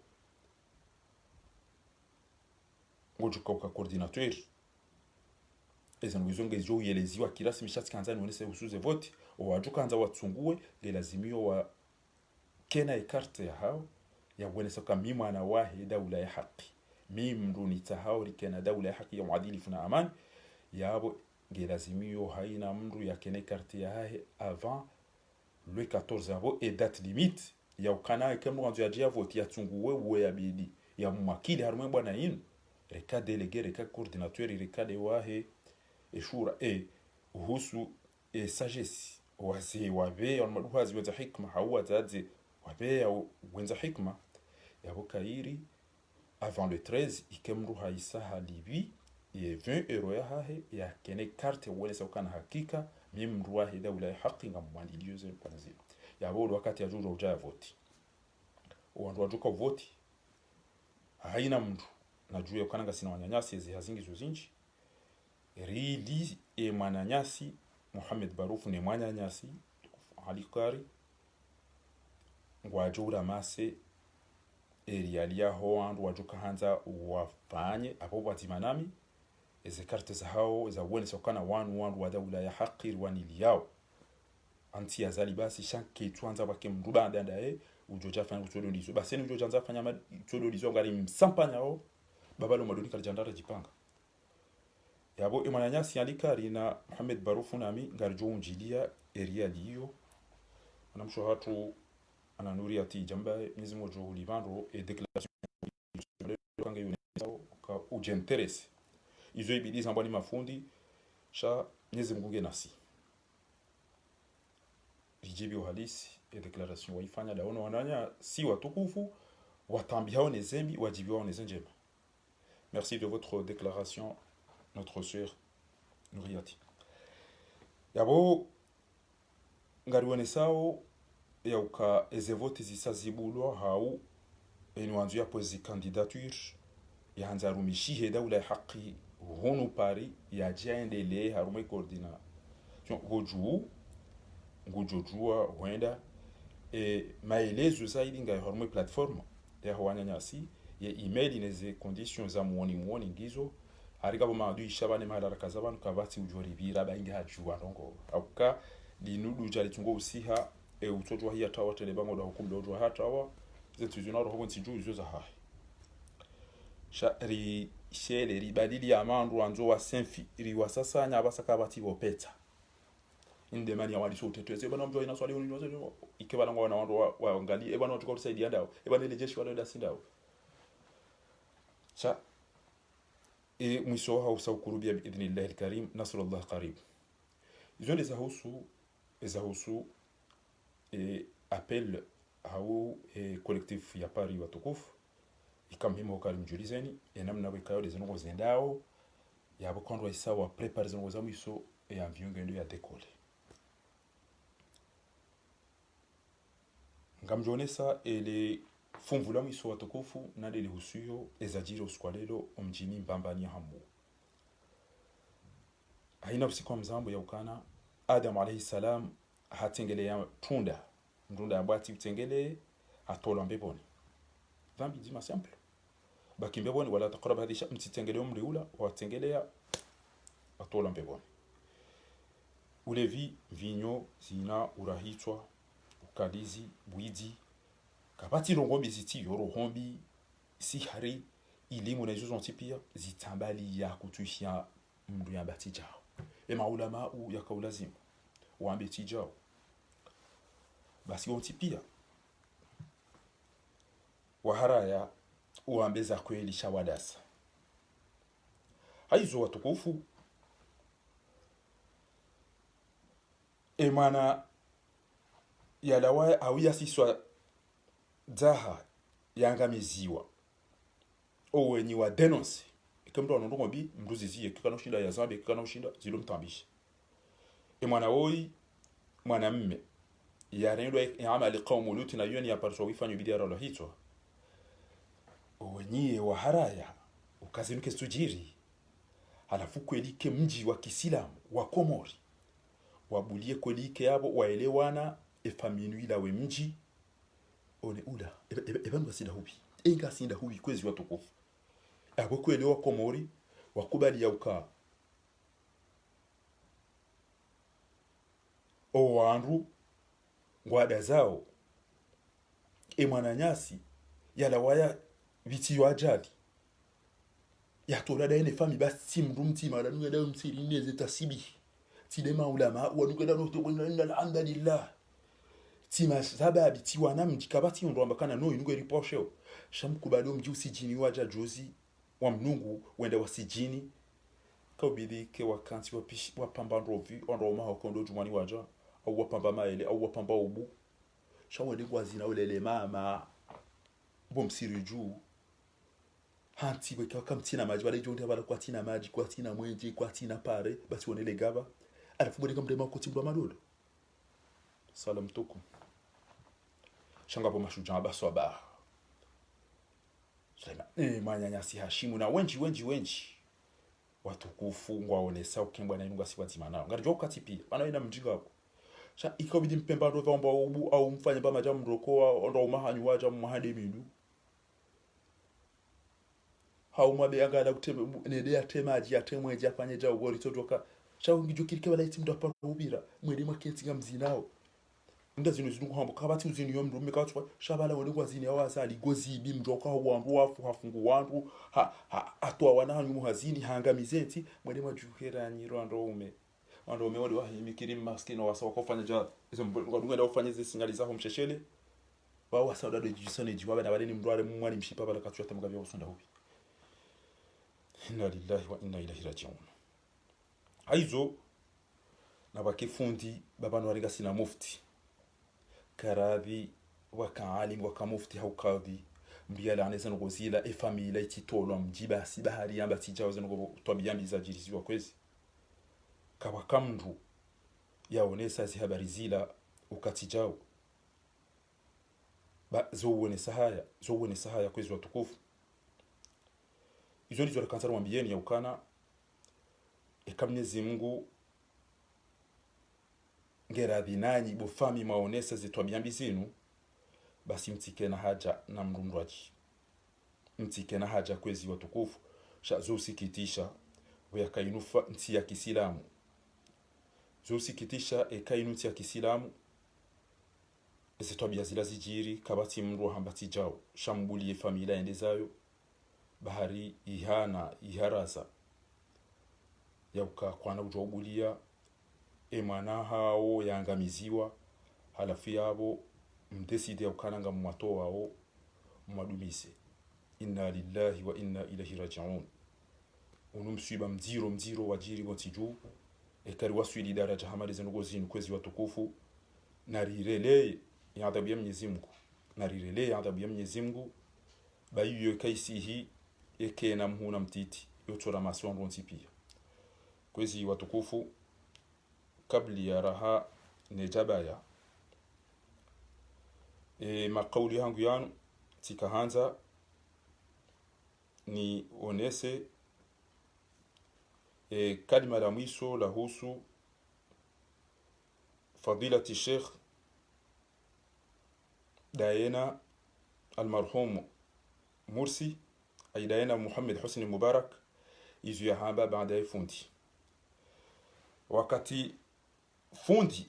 ngojuka uka coordinateur ezanwizonge zo yeleziwa kirasmi shatsi kanzani wonese usuze vote wajuka hanza watsunguwe gelazimio wa kena ekarte ya hao ya wonese kama mimwana wahi dawla ya haki mimru nitahawri kena dawla ya haki ya muadilifu na amani yabo gelazimio haina mru ya kena ekarte ya hahe avant le 14 abo et date limite ya ukana kemu wanzu ya jia vote ya tsunguwe uwe ya bidi ya mwakili harume bwana inu reka delege reka coordinateur reka de wahe eshura uhusu sagesse wazee wabe wamaduhazi wenza hikma hawa zaze wabe ya wenza hikma yabo kairi avant le 13 ikemru haisa halibi ye 20 euro ya hahe ya kene carte wonesa ukana hakika mimru wahe dawla ya haki ngamwandiliyoze panazilo yabo wakati ya juro uja voti wandu wajuka voti haina mtu najua ukana sina wanyanyasi ezi hazingi zuzinji rili mananyasi Mohamed Barouf ne mwanyanyasi alikari ngwajura mase erialia hoandu wajuka hanza wafanye apo watimanami eze karte za hao za wene sokana wanu wada ulaya haqir wanili yao anti ya zali basi shanke tuanza wake mruba ndandae ujoja fanya kutodo lizo basi ni ujoja anza fanya kutodo lizo ngari msampanya ho babalo madoni kalijandara jipanga yabo imananya sialika rina Muhammad Barufu nami ngarjo unjilia eria liyo anamsho hatu ananuri ati jamba Mwenyezi Mungu jo livando et déclaration kanga yunao ka ujenterese izo ibidiza mbani mafundi sha Mwenyezi Mungu nasi rijibi uhalisi et déclaration waifanya daona wananya si watukufu watambiao nezembi wajibiao nezenjema. Merci de votre déclaration notre sœur Nuriati. Yabo ngariwene sao ya uka ezevote zisazibulwa hau enuanzu ya pozi candidature ya hanzarumishi heda ula haki honu pari ya jaendele harume koordina ngujujua wenda maelezo zaidi nga harume platform ya hawanyanyasi ya email ineze conditions za muoni ngizo harika boma adu ishabane madaraka zabanu kabati ujori bira bainga hajua rongo auka linudu jali tungo usiha utojwa hiya tawa telebango da hukumu dojwa hatawa zetu zinaro hobo ntiju izo za hai shari shele ribadili ya mandu anzo wa senfi riwasasa nya basaka bati bopeta inde mani ya wali so tetweze bana mjo ina swali unyo ikebana ngwana wandu wa ngali ebana watu kwa kusaidia ndao ebana ile jeshi wale da sindao sha mwisho hausa ukurubia biidhnillah alkarim nasrullah qarib izo ezahusu appel hau collectif ya Paris watukufu ikamhimo kali mjulizeni namna wekayo dezengo zendao ya bokondwa isawa prepare zengo za mwiso ya mvyongendo ya dekole ngamjonesa ele fumvula mwiso watukufu nade lihusuyo ezajiro skwalelo omjini mbambani hamu haina usiku mzambo ya ukana Adam alayhi salam hatengele ya tunda ndunda abati utengele atola mbeboni dhambi dima simple bakimbeboni wala taqrab hadi sha mtitengele umri ula watengelea atola mbeboni ulevi vinyo zina urahitwa ukalizi buidi kabati rongombi ziti yoro hombi si hari ilimu na izo zontipia zitambali ya kutuishia mdu ya bati jao maulama u ya kaulazimu waambe tijao basi wontipia waharaya uambeza kweli shawadasa haizo watukufu emana yalawa awia siswa zaha yangamiziwa owenyi wa denonce ikamdo anondongo bi mruzizie kikano shinda ya zambe kikano shinda zilo mtambishi emana oi mwanamme yarendo amali qaumu lutina yoni ya parso wifanyo bidara lo hitwa owenyi wa haraya ukazinuke sujiri halafu kwelike mji wa Kisilamu wa Komori wabulie kwelike yabo waelewana efaminu ila we mji one ula ebanu basida hubi enga sinda hubi kwezi watukufu abo kwelewa Komori wakubali ya uka o wandu ngwada zao emwananyasi yala waya vitiyo ajali yatola da ene fami basi mrumti malanuga da msiri neze tasibi tidema ulama wanuga da no alhamdulillah tima sababi tiwana mjikabati ndomba kana no inuga riposho shamkubali mji usijini waja jozi wa mnungu wenda wasijini kabidi ke wakanti wapishi wapamba ndovi ondoma hokondo jumani waja au wapamba maele au wapamba ubu shawende kwazina ulele mama bomsiri juu hanti weka kamtina maji wale jonte bala kwatina maji kwatina mwenje kwatina pare basi wonele gaba alafu bode kamdema ko timbwa madodo salam tukum shanga po mashuja baso ba Sulaiman manyanyasi Hashimu na wenji watukufu ngwaonesa ukembwa na inunga siwatima nao ngari joka tipi anaina mjinga wako sha ikabidi mpemba ndo vamba ubu au mfanye ba majamu mrokoa ndo mahanyu waja muhande mindu hau mabe angala kuteme nede atemaji atemweje afanye jawo gori todoka sha ngijukirike bala itimdo apara ubira mwede makenzi ngamzinao nda zino zinu kuhambo kabati uzini yomru mekatwa shabala wone kwazini awasali gozi bimdoka wandu wafu hafungu wandu atwa wananyu muhazini hangamizenti mwede majukera nyirando ume ando umeona wahimikiri maskino wasa wakofanya ja izo ngodunga ndio ufanye zisingali zaho msheshele wao wasa dado jisone jiwa na baleni mndwale mwali mshipa bala katwa tamgavya usonda hubi inna lillahi wa inna ilaihi raji'un aizo na bakifundi babano wariga sina mufti karabi wakaalim wakamufti au qadi mbiyala aneza ngozila famila ititolo mjiba sibahari yamba tijawaza ngo twabiyambi za jiriziwa kwezi kawakamndu yaonesa zi habari zila ukatijao ba zowone sahaya kwezi watukufu izo ndizo rekanzaro wambiyeni ya ukana Mwenyezi Mungu ngeradhi nanyi bofami maonesa zitwabyambi zinu basi mtike na haja na mrundwaji mtike na haja kwezi watukufu sha zusikitisha weyakainufa nti ya kisilamu zusikitisha ekainuti ya kisilamu zitwabya zila zijiri kabati mru hambati jao shambuli familia endezayo bahari iharaza yauka kwana ujobulia emwana hao yangamiziwa halafu yabo mdeside yaukananga mwato wao mwadumise inna lillahi wa inna ilaihi raji'un unumsiba mziro wajiri gotiju ekari waswili daraja hamali zenogo zinu kwezi watukufu narirele ya adhabu ya Mwenyezi Mungu bayiyo kaisihi ekena mhuna mtiti yotora maswango ntipia kwezi watukufu kabli ya raha nejabaya makauli yangu yanu tikahanza ni onese kalima la mwisho la husu fadilati Sheikh Dayena almarhum Mursi ay Dayena Muhammad Husni Mubarak izu ya hamba baada ya fundi wakati fundi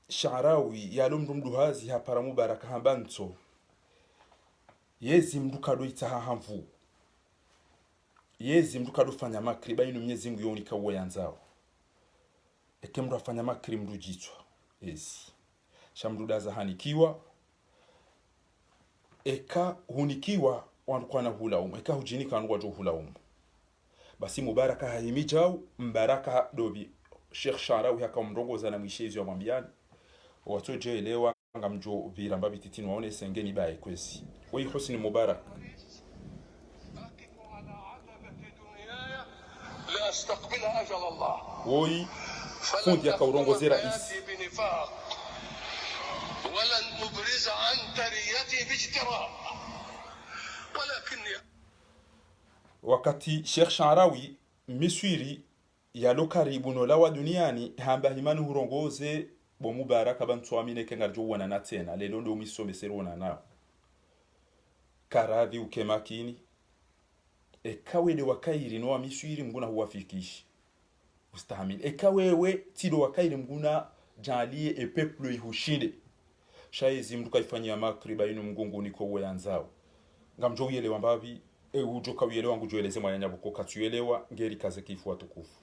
Sharawi ya lumdumduhazi hapara Mubarak hambanto yezi mdukado itahamvu yezi mdukado fanya makri bainu Mwenyezi Mungu yonika uyanzao ekemdu afanya makri mdujitwa yezi shamdudaza hanikiwa eka hunikiwa wanukwana hulaumu eka hujinika wanukwa hulaumu basi Mubaraka haimijao mbaraka dobi Sheikh Sharawi haka mrongoza na mwishezi wa mwambiani watoje elewa ngamjo viramba bititini waone sengeni bae kwezi wei Husni Mubarak la astaqbila ajal Allah woi fundi akaurongoze rais ولن أبرز عن تريتي باجتراء ولكني wakati Sheikh Sharawi miswiri yalo karibu no lawa duniani hamba himanu hurongoze bo Mubaraka bantuamine kengarjo wana na tena lelo ndo misome serona nao karadhi ukemakini ekawede wakairi no miswiri mguna huwafikishi ustahamili ekawewe tido wakairi mguna jalie epeplo ihushinde shaizi mdu kaifanyia makri bainu mgungu niko weyanzao ngamjo yelewa mbavi ujo kawiyelewa ngujoeleze mwanya buko katuyelewa ngeri kaze kifu watukufu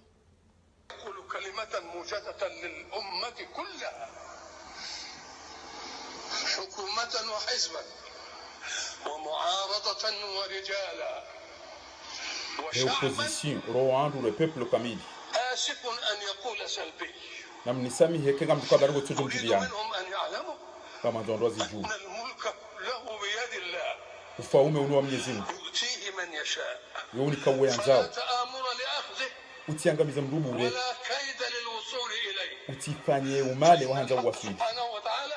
kulu kalimatan mujadatan lil ummati kullaha hukumatan wa hizban wa mu'aradatan wa rijala wa opposition roandu le peuple kamili asifun an yaqula salbi namnisami heke ngamduka barugo tujo mjibiana kama ndondozi juu ufaume unuwa Mwenyezi Mungu yoni kawe anzao utiangamiza mrubu ule utifanye umale wahanza uwasili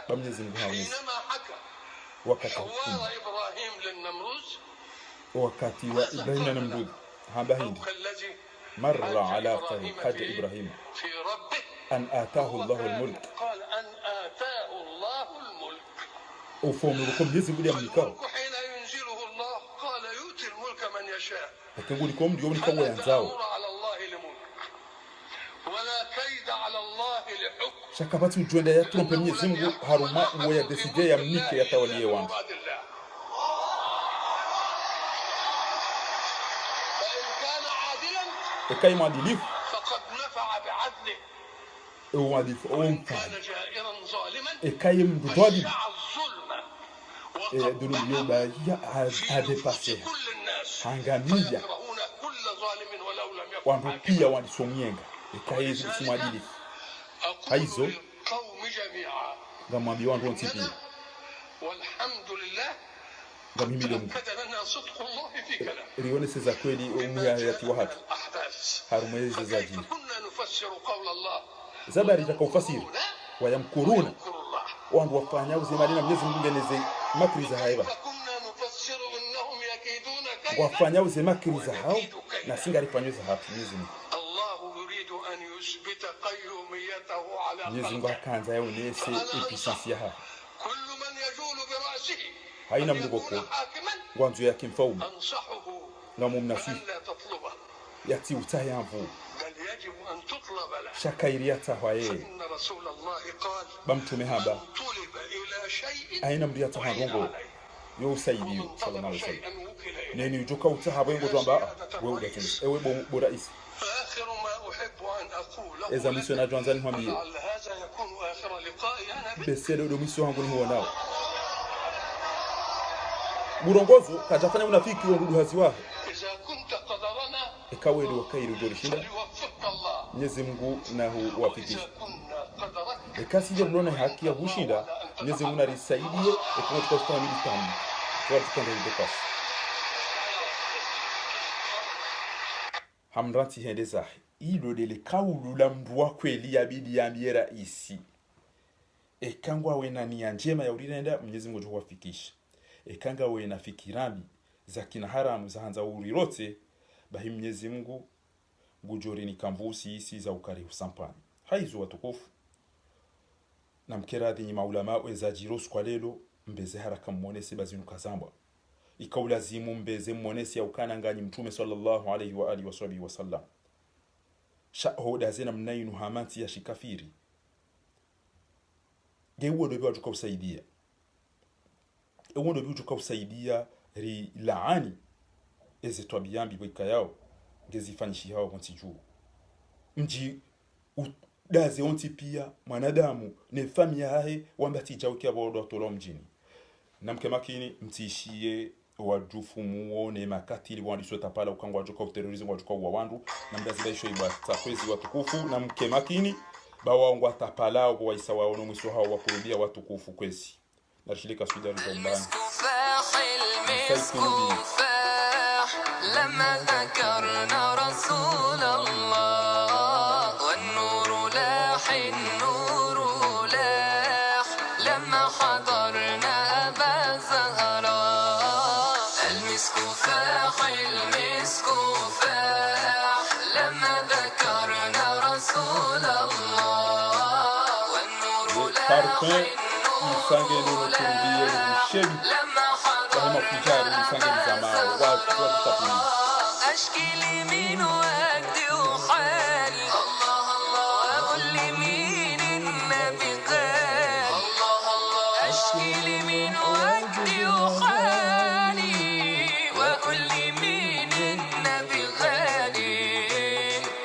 ba Mwenyezi Mungu hawezi wakati wa Ibrahim na Namrud hamba hindi marra ala qad Ibrahim an ataahu Allahu al-mulk ufalme uko Mwenyezi Mungu amlikao lakini uliko ndio uliko yanzao shaka batu ujwenda ya trompe Mwenyezi Mungu haruma uwe decide ya mnike ya tawalie wangu ekai mwadilifu mwadilifu ekai mdudwadi dhulum yoba ya dépassé hangamia wandu pia wandisomyenga ekaizi simwadilifu haizo ngamwambia wandu ontipi ngamimile Mungu rione seza kweli umuyati wa hatu harumwezi zaji zabari takufasiri wayamkuruna wandu wafanya uzimadina Mwenyezi Mungu ngeneze makriza haiba wafanya uzimakriza hao na singarifanyeza hatu Mwenyezi Mungu Mwenyezi Mungu akanza yaonese episansi ya hapa haina mdugoko ngwanzu yake mfaume ngamu mnafi yati utayamvu shakairiyata haye bamtume haba haina mriyata hangongo yo usaidiyo sallallahu alaihi wasallam neni ujoka utahaba ngo twamba wewe ugatende ewe bora isi eza mission na Johnson Mwambie beselo do mission yangu ni huonao murongozo kajafanya unafiki wa ndugu hazi wake ikawe ndio kairi ndio shinda Mwenyezi Mungu na huwafikisha ikasije mnaona haki ya kushinda Mwenyezi Mungu arisaidie ikawa tukafanya militani kwa tukanda ndio hamrati hendeza ilo dele kaulula mndu wa kweli yabidi yambie raisi ekangwa wena nia njema ya ulinenda Mwenyezi Mungu tuwafikisha ekanga wena fikirami za kina haramu za hanza urirote bahi Mwenyezi Mungu ngujori ni kamvusi isi za ukari usampani haizo watukufu na mkeradi ni maulama weza jirosu kwa lelo mbeze haraka mwonesi bazinu kazamba ikaulazimu mbeze mwonesi ya ukana ngani mtume sallallahu alaihi wa alihi wa sallam shahoda zena mnainu hamanti ya shikafiri gewo ndo biwa tukausaidia ewo ndo biwa tukausaidia ri laani eze twabiyambi bwika yao ngezifanyishi hao kontiju mji daze onti pia mwanadamu ne familia hahe wambati jauki abodo tolo mjini namke makini mtishie wajufu muone makatili wandisota pala ukangwa joka terrorism wajuka wa wandu na mbazi baisho ibata kwezi watukufu na mke makini bawaongwa tapala wa isa waono mwiso hao wakurubia watukufu kwezi na shirika Sudan Ramadan لما ذكرنا رسول الله والنور لاح النور لاح لما حضرنا أبا زهراء المسك فاح المسك فاح لما ذكرنا رسول الله والنور لاح النور لاح لما أشكي لمين وأدي وحالي الله الله وأقول لمين النبي غالي الله الله أشكي لمين وأدي وحالي وأقول لمين النبي غالي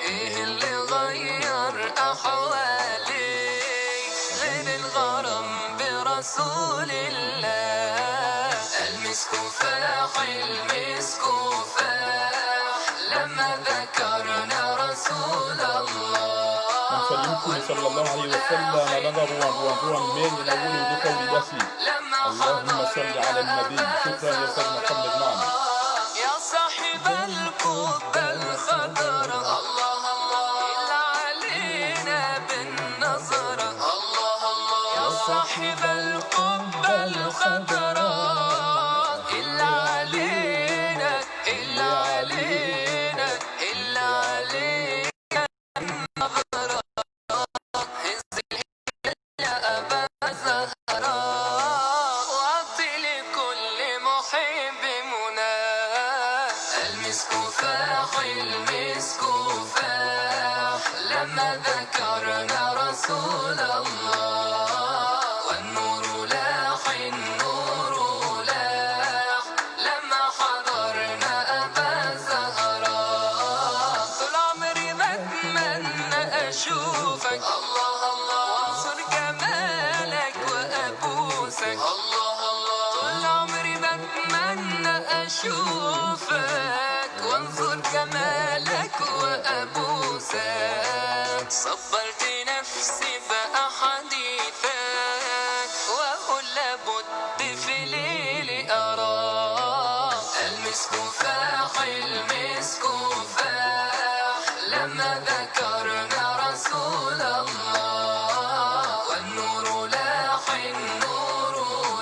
إيه اللي غير أحوالي غير الغرام برسول الله المسك فاح المسك فاح لما ذكرنا رسول الله صلى الله عليه وسلم نظر من نقول بقول دسي اللهم صل على النبي شكرا يا سيدنا محمد معنا يا صاحب القبة الخضراء الله الله إلا علينا بالنظرة الله الله يا صاحب القبة الخضراء لما ذكرنا رسول الله والنور لاح النور لاح لما حضرنا أبا زهراء طول عمري بتمنى أشوفك الله الله صور جمالك وأبوسك الله الله طول عمري بتمنى أشوفك وانظر جمالك وأبوسك صبرت نفسي بقى حديثك وأقول لابد في ليلي أراك المسك فاح المسك فاح لما ذكرنا رسول الله والنور لاح النور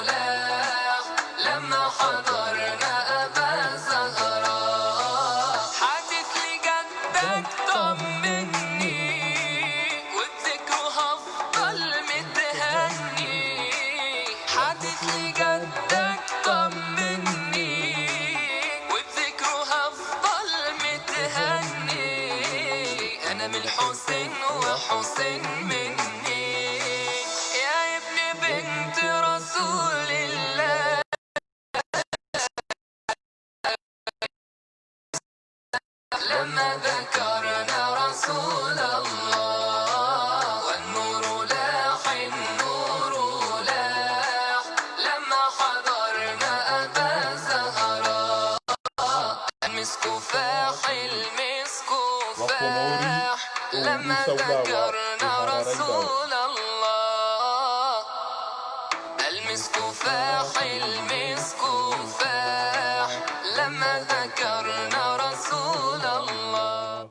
لاح لما حضرنا أبا زهراء حدث لي جدك طمني والذكر هفضل متهني حدث لي جدك طمني والذكر هفضل متهني أنا من الحسين وحسين مني يا ابن بنت رسول الله لما ذكرنا رسول الله والنور لاح النور لاح لما حضرنا أبا زهراء المسك فاح المسك فاح لما ذكرنا رسول الله المسك فاح المسك فاح لما ذكرنا رسول الله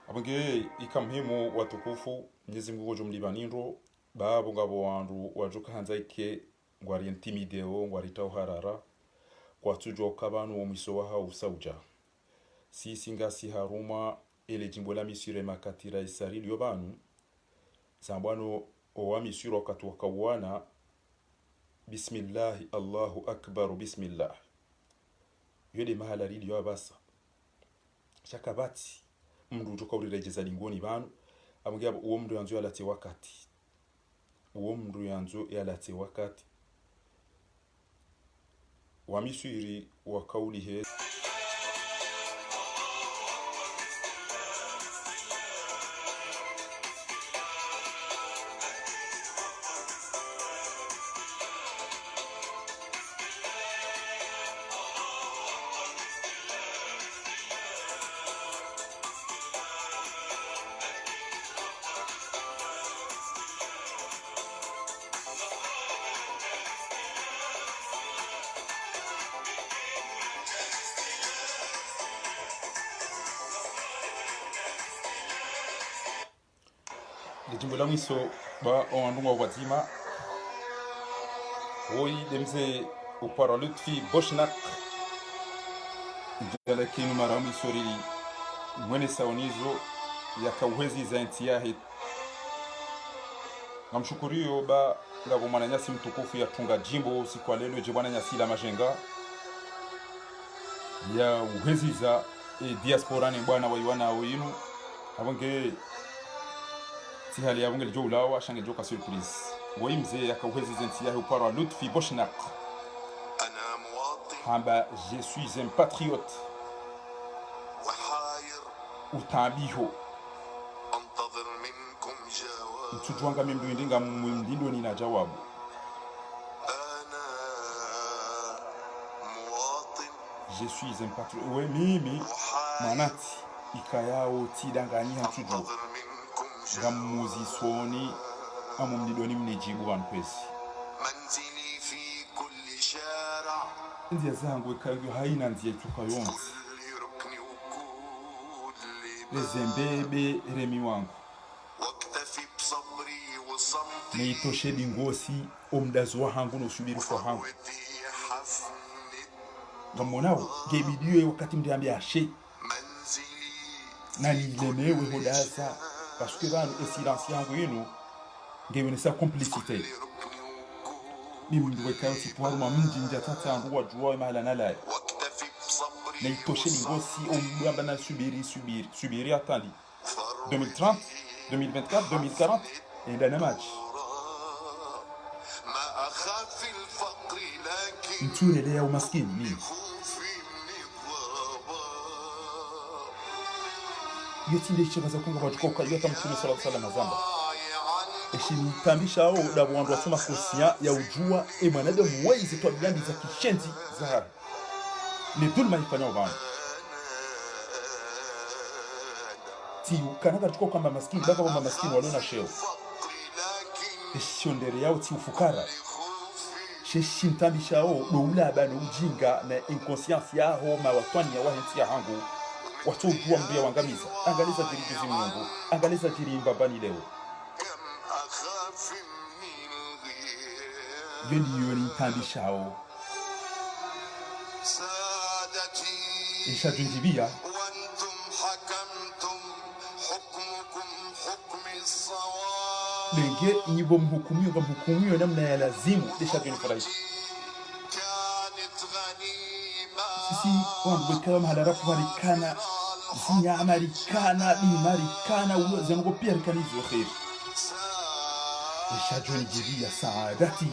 Abonge ikamhimu watukufu Mwenyezi Mungu jumlibanindro babo ngabo wandu wajuka hanzaike ngwari intimideo ngwari tauharara kwa tujo kabanu omiso wa usauja sisi ngasi haruma ele jimbo la misure makatira isari liobanu sambano owa misuro katuwaka wana bismillah Allahu akbar bismillah yode mahala lili wabasa shakabati mndu utoka urirejeza lingoni banu amugia uwo mndu yanzu yalate wakati uwo mndu yanzu yalate wakati wamisuri wa kauli he jimbo la mwiso ba ondunga watima woi demze upara Lutfi Boshnak jala kinu marami sori mwene saonizo ya kauhezi za ntiyahi namshukuriyo ba ngabo mwananyasi mtukufu ya tunga jimbo siku ya lelo jibwana nyasi la majenga ya uhezi za diaspora ni bwana waiwana winu abonge tihali ya bunge jo ulawa shange joka surprise woimze yakauhezi zentia upara Lutfi Boshnak hamba je suis un patriote utabiho mtujwanga mimduindinga mdindo ni na jawabu je suis un patriote we mimi manati ikayao tidangani hantujo gamuzi soni amumdidoni mnijibu wanpesi ndia zangu kayo haina ndia chuka yonsi lezembebe remi wangu neitoshe dingosi omdazi wa hangu no subiri kwa hangu ngamonao gebidiwe wakati mdiambia ashe na nilemewe hodaza parce que dans le silence yangu yenu ngewe sa complicité mimwe kayo sipwaru mamnji nja tata nguwa juwa mahala nala neitoshe dingosi omdamba na subiri atandi 2030, 2024, 2040 et un match. Mtulelea umaskini nini? Yetinde chibaza kunga batukoka yota mtume sallallahu alaihi wasallam azamba. Eshimtambisha ao da wandu wasoma kosia ya ujua mwanadamu waizi to bigandi za kishenzi za ni dhulma ifanya abantu. Ti ukanaga tuko kwamba maskini baka kwamba maskini waliona sheo. Eshondere yao ti ufukara. Shimtambisha ao doula bana ujinga na inconscience yao mawatwani ya wahensi ya hangu. Watu ujua mbia wangamiza. Angaliza jirijuzi Mungu. Angaliza jirimba bani leo. Yoni tandishao isha junjibia lenge nibo mhukumio namna ya lazimu isha junifurahisha sisi wangu wekawa mahalarafu marikana zinya amarikana di marikana ulo zango pia rikanizo khair isha junjibia saadati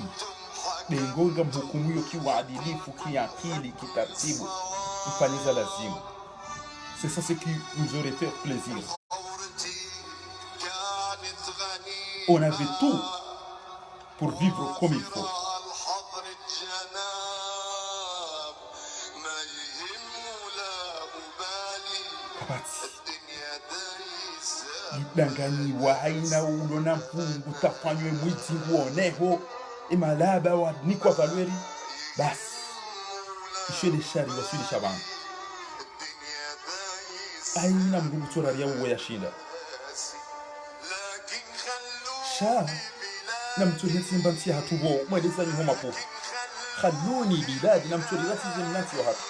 lengonga mhukumio kiuadilifu kiakili kitaratibu mfanyiza lazimu. C'est ça ce qui nous aurait fait plaisir. On avait tout pour vivre comme il faut. Idangani wa haina ulona mfungu tafanywe mwiti uoneho imalaba wa nikwa valweri basi ishele shari wasili shabana aina mgumu tora ya uwe ya shinda sha na mtuheti mbanti hatubo mweleza ni homa po khaluni biladi na mtuheti zimnati wa hatu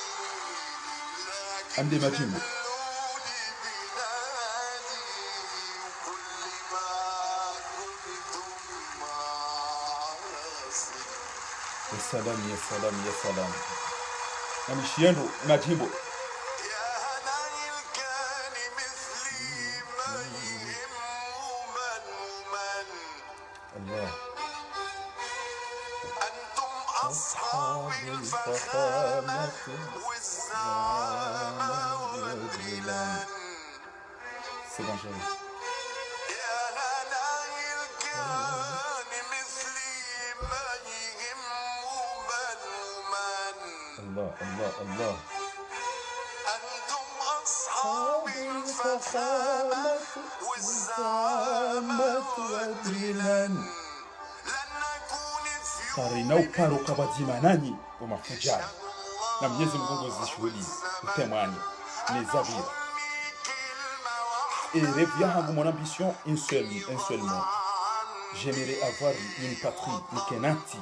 ande majimbo ya salam. Na mishiendo majimbo. Allah. Antum ashabul fakhamati wazama wadilan. C'est bon, chérie. الله أنتم أصحاب الفخامة والزعامة والدلال لن نكون في قارنا وكاروكا بديماناني ومفجار na Mwenyezi Mungu zishuhudi utemwani les avires et rêve yangu mon ambition un seul mot j'aimerais avoir une patrie nikenati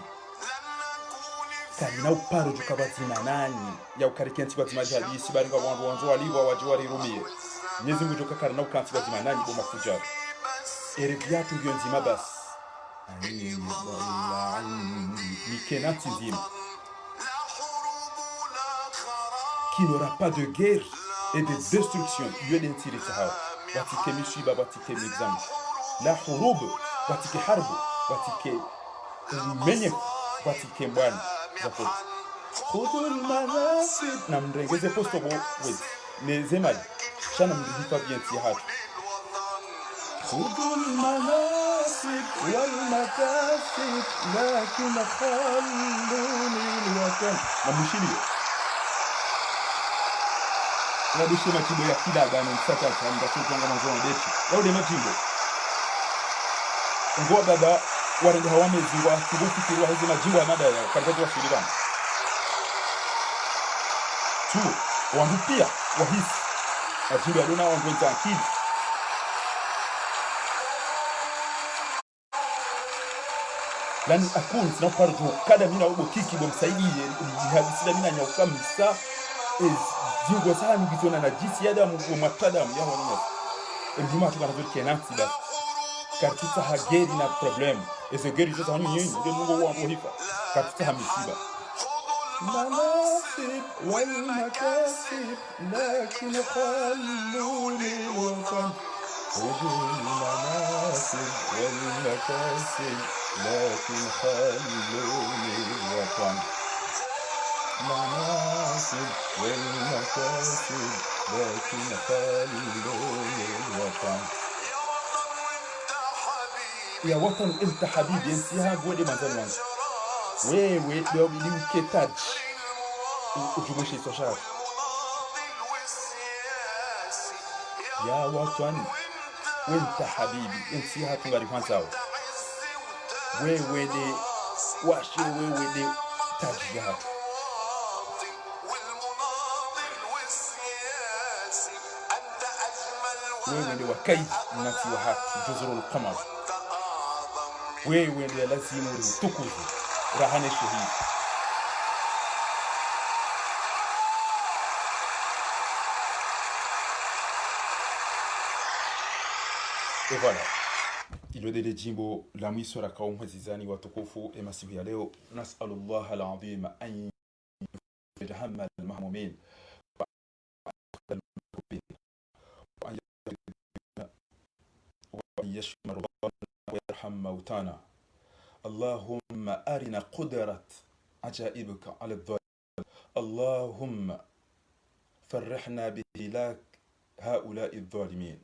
karina uparo jukabati manani ya ukarikenti kwa timajali sibari kwa wanzo waliwa wajiwari rumie Mwenyezi Mungu joka karina ukanti kwa manani bo mafuja erevia tungio nzima basi nikenati nzima qu'il n'y aura pas de guerre et de destruction yodentiri sahau watike mishiba watike mizam la hurub watike harbu watike menye watike mbwana khudul manasib na mrengeze posto bo wezi nezemali shana mrihifa bienti hatu khudul manasib wal makasib lakin khalluni alwatan na mshili na bishe machimbo ya kidaga na msaka chamba tukonga mazona dechi yao de machimbo ngoa baba warenga hawamezingwa kubufikirwa hizo majimbo ya madaya katika wa Sudan tu wandu pia wahisi majimbo ya dona wandu akili lani akuni sina parjo kada mina ubo kiki bo msaidie jihadisida mina nyauka msa Dieu ça nous dit on a dit yada mu matadam ya wona ndima tu kana zote nanti basi kartuta hageri na problem ese geri zote hanyu nyinyi ndio Mungu wa hifa kartuta hamisiba manasib wal makasib lakin khalluni watan خذوا المناصب والمكاسب لكن خلوني الوطن. مناصب والمكاسب لكن خلوني الوطن. يا وطن انت حبيبي انسيها بودي مثلا wewe leo nilimketaji ujumuishi soshari ya watu wenta habibi ensiha tungari kwanzao wewe de washe wewe de taji hatu wewe de wakaidi nafsi wa hatu juzurul qamar wewe de lazimu tukufu rahane shahid. Et voilà, ilo dele jimbo la mwisho la kaumu zizani watukufu masiku ya leo. Nas'alullah al-azim an yatahammal al-mahmumin wa an yashfi mardana wa yarham mautana. اللهم أرنا قدرة عجائبك على الظالمين. اللهم فرحنا بهلاك هؤلاء الظالمين.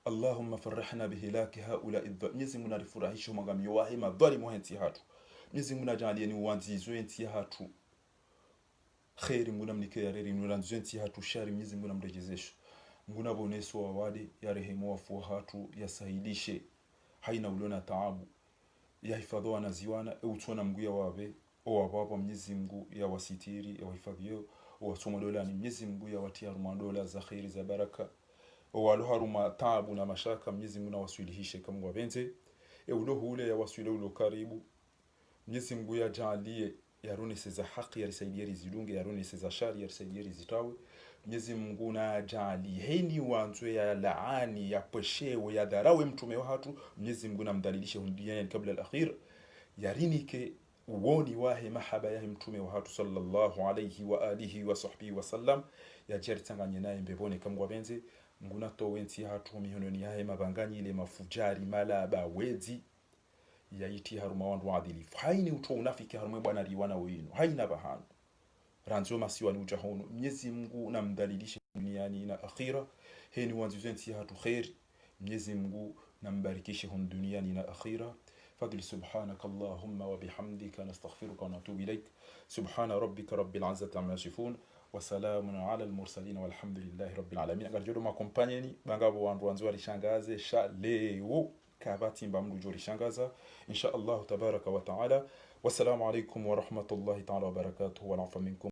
اللهم فرحنا بهلاك هؤلاء الظالمين. Mwenyezi Mungu anifurahisha magamio wahe madhalimu henti hatu. Mwenyezi Mungu ajalie ni uanzizo henti hatu. Khairi Mungu mnike yareri nuranzo henti hatu shari Mwenyezi Mungu mrejezesha. Mungu naboneso wawade ya rehemu wafu hatu yasaidishe. Haina ulona taabu. Ya hifadhi wanaziwana utona mguya wabe owababa Mwenyezi Mungu ya wasitiri ya hifadhiyo wasoma dola ni Mwenyezi Mungu ya watia dola za khairi za baraka walo haruma taabu na mashaka Mwenyezi Mungu na wasuluhishe kama wabenze ulo hule ya wasule ulo karibu Mwenyezi Mungu ya jalie yarone seza haki ya risaidia rizidunge yarone seza shari ya risaidia rizitawe Mwenyezi Mungu na jalie heni wanzwe ya laani ya peshewe ya dharawe mtume wa hatu Mwenyezi Mungu na mdhalilishe duniani kabla al-akhir yarinike uoni wahe mahaba ya mtume wa hatu sallallahu alayhi wa alihi wa sahbihi wa sallam ya jeritanganye naye mbebone kama wabenze Mungu na to wensi hatu mihononi yahe mabanganyi ile mafujari malaba wezi ya iti haruma wandu adilifu haini uto unafiki haruma bwana riwana wenu haina bahanu ranzo masiwa ni ujahonu Mwenyezi Mungu na mdhalilishe duniani na akhira heni wanzizensi hatu khair Mwenyezi Mungu na mbarikishe hun duniani na akhira fadl subhanaka Allahumma wa bihamdika nastaghfiruka wa natubu ilaik subhana rabbika rabbil izzati amma yasifun wa salamun ala al-mursalin walhamdulillahi rabbil alamin. Agarjodo makompanyeni bangabo wandu wanzo walishangaze sha leo kabati mbamdu jori shangaza insha Allah tabaraka wa taala. Wassalamu alaykum wa rahmatullahi ta'ala wa barakatuh wa nafa minkum.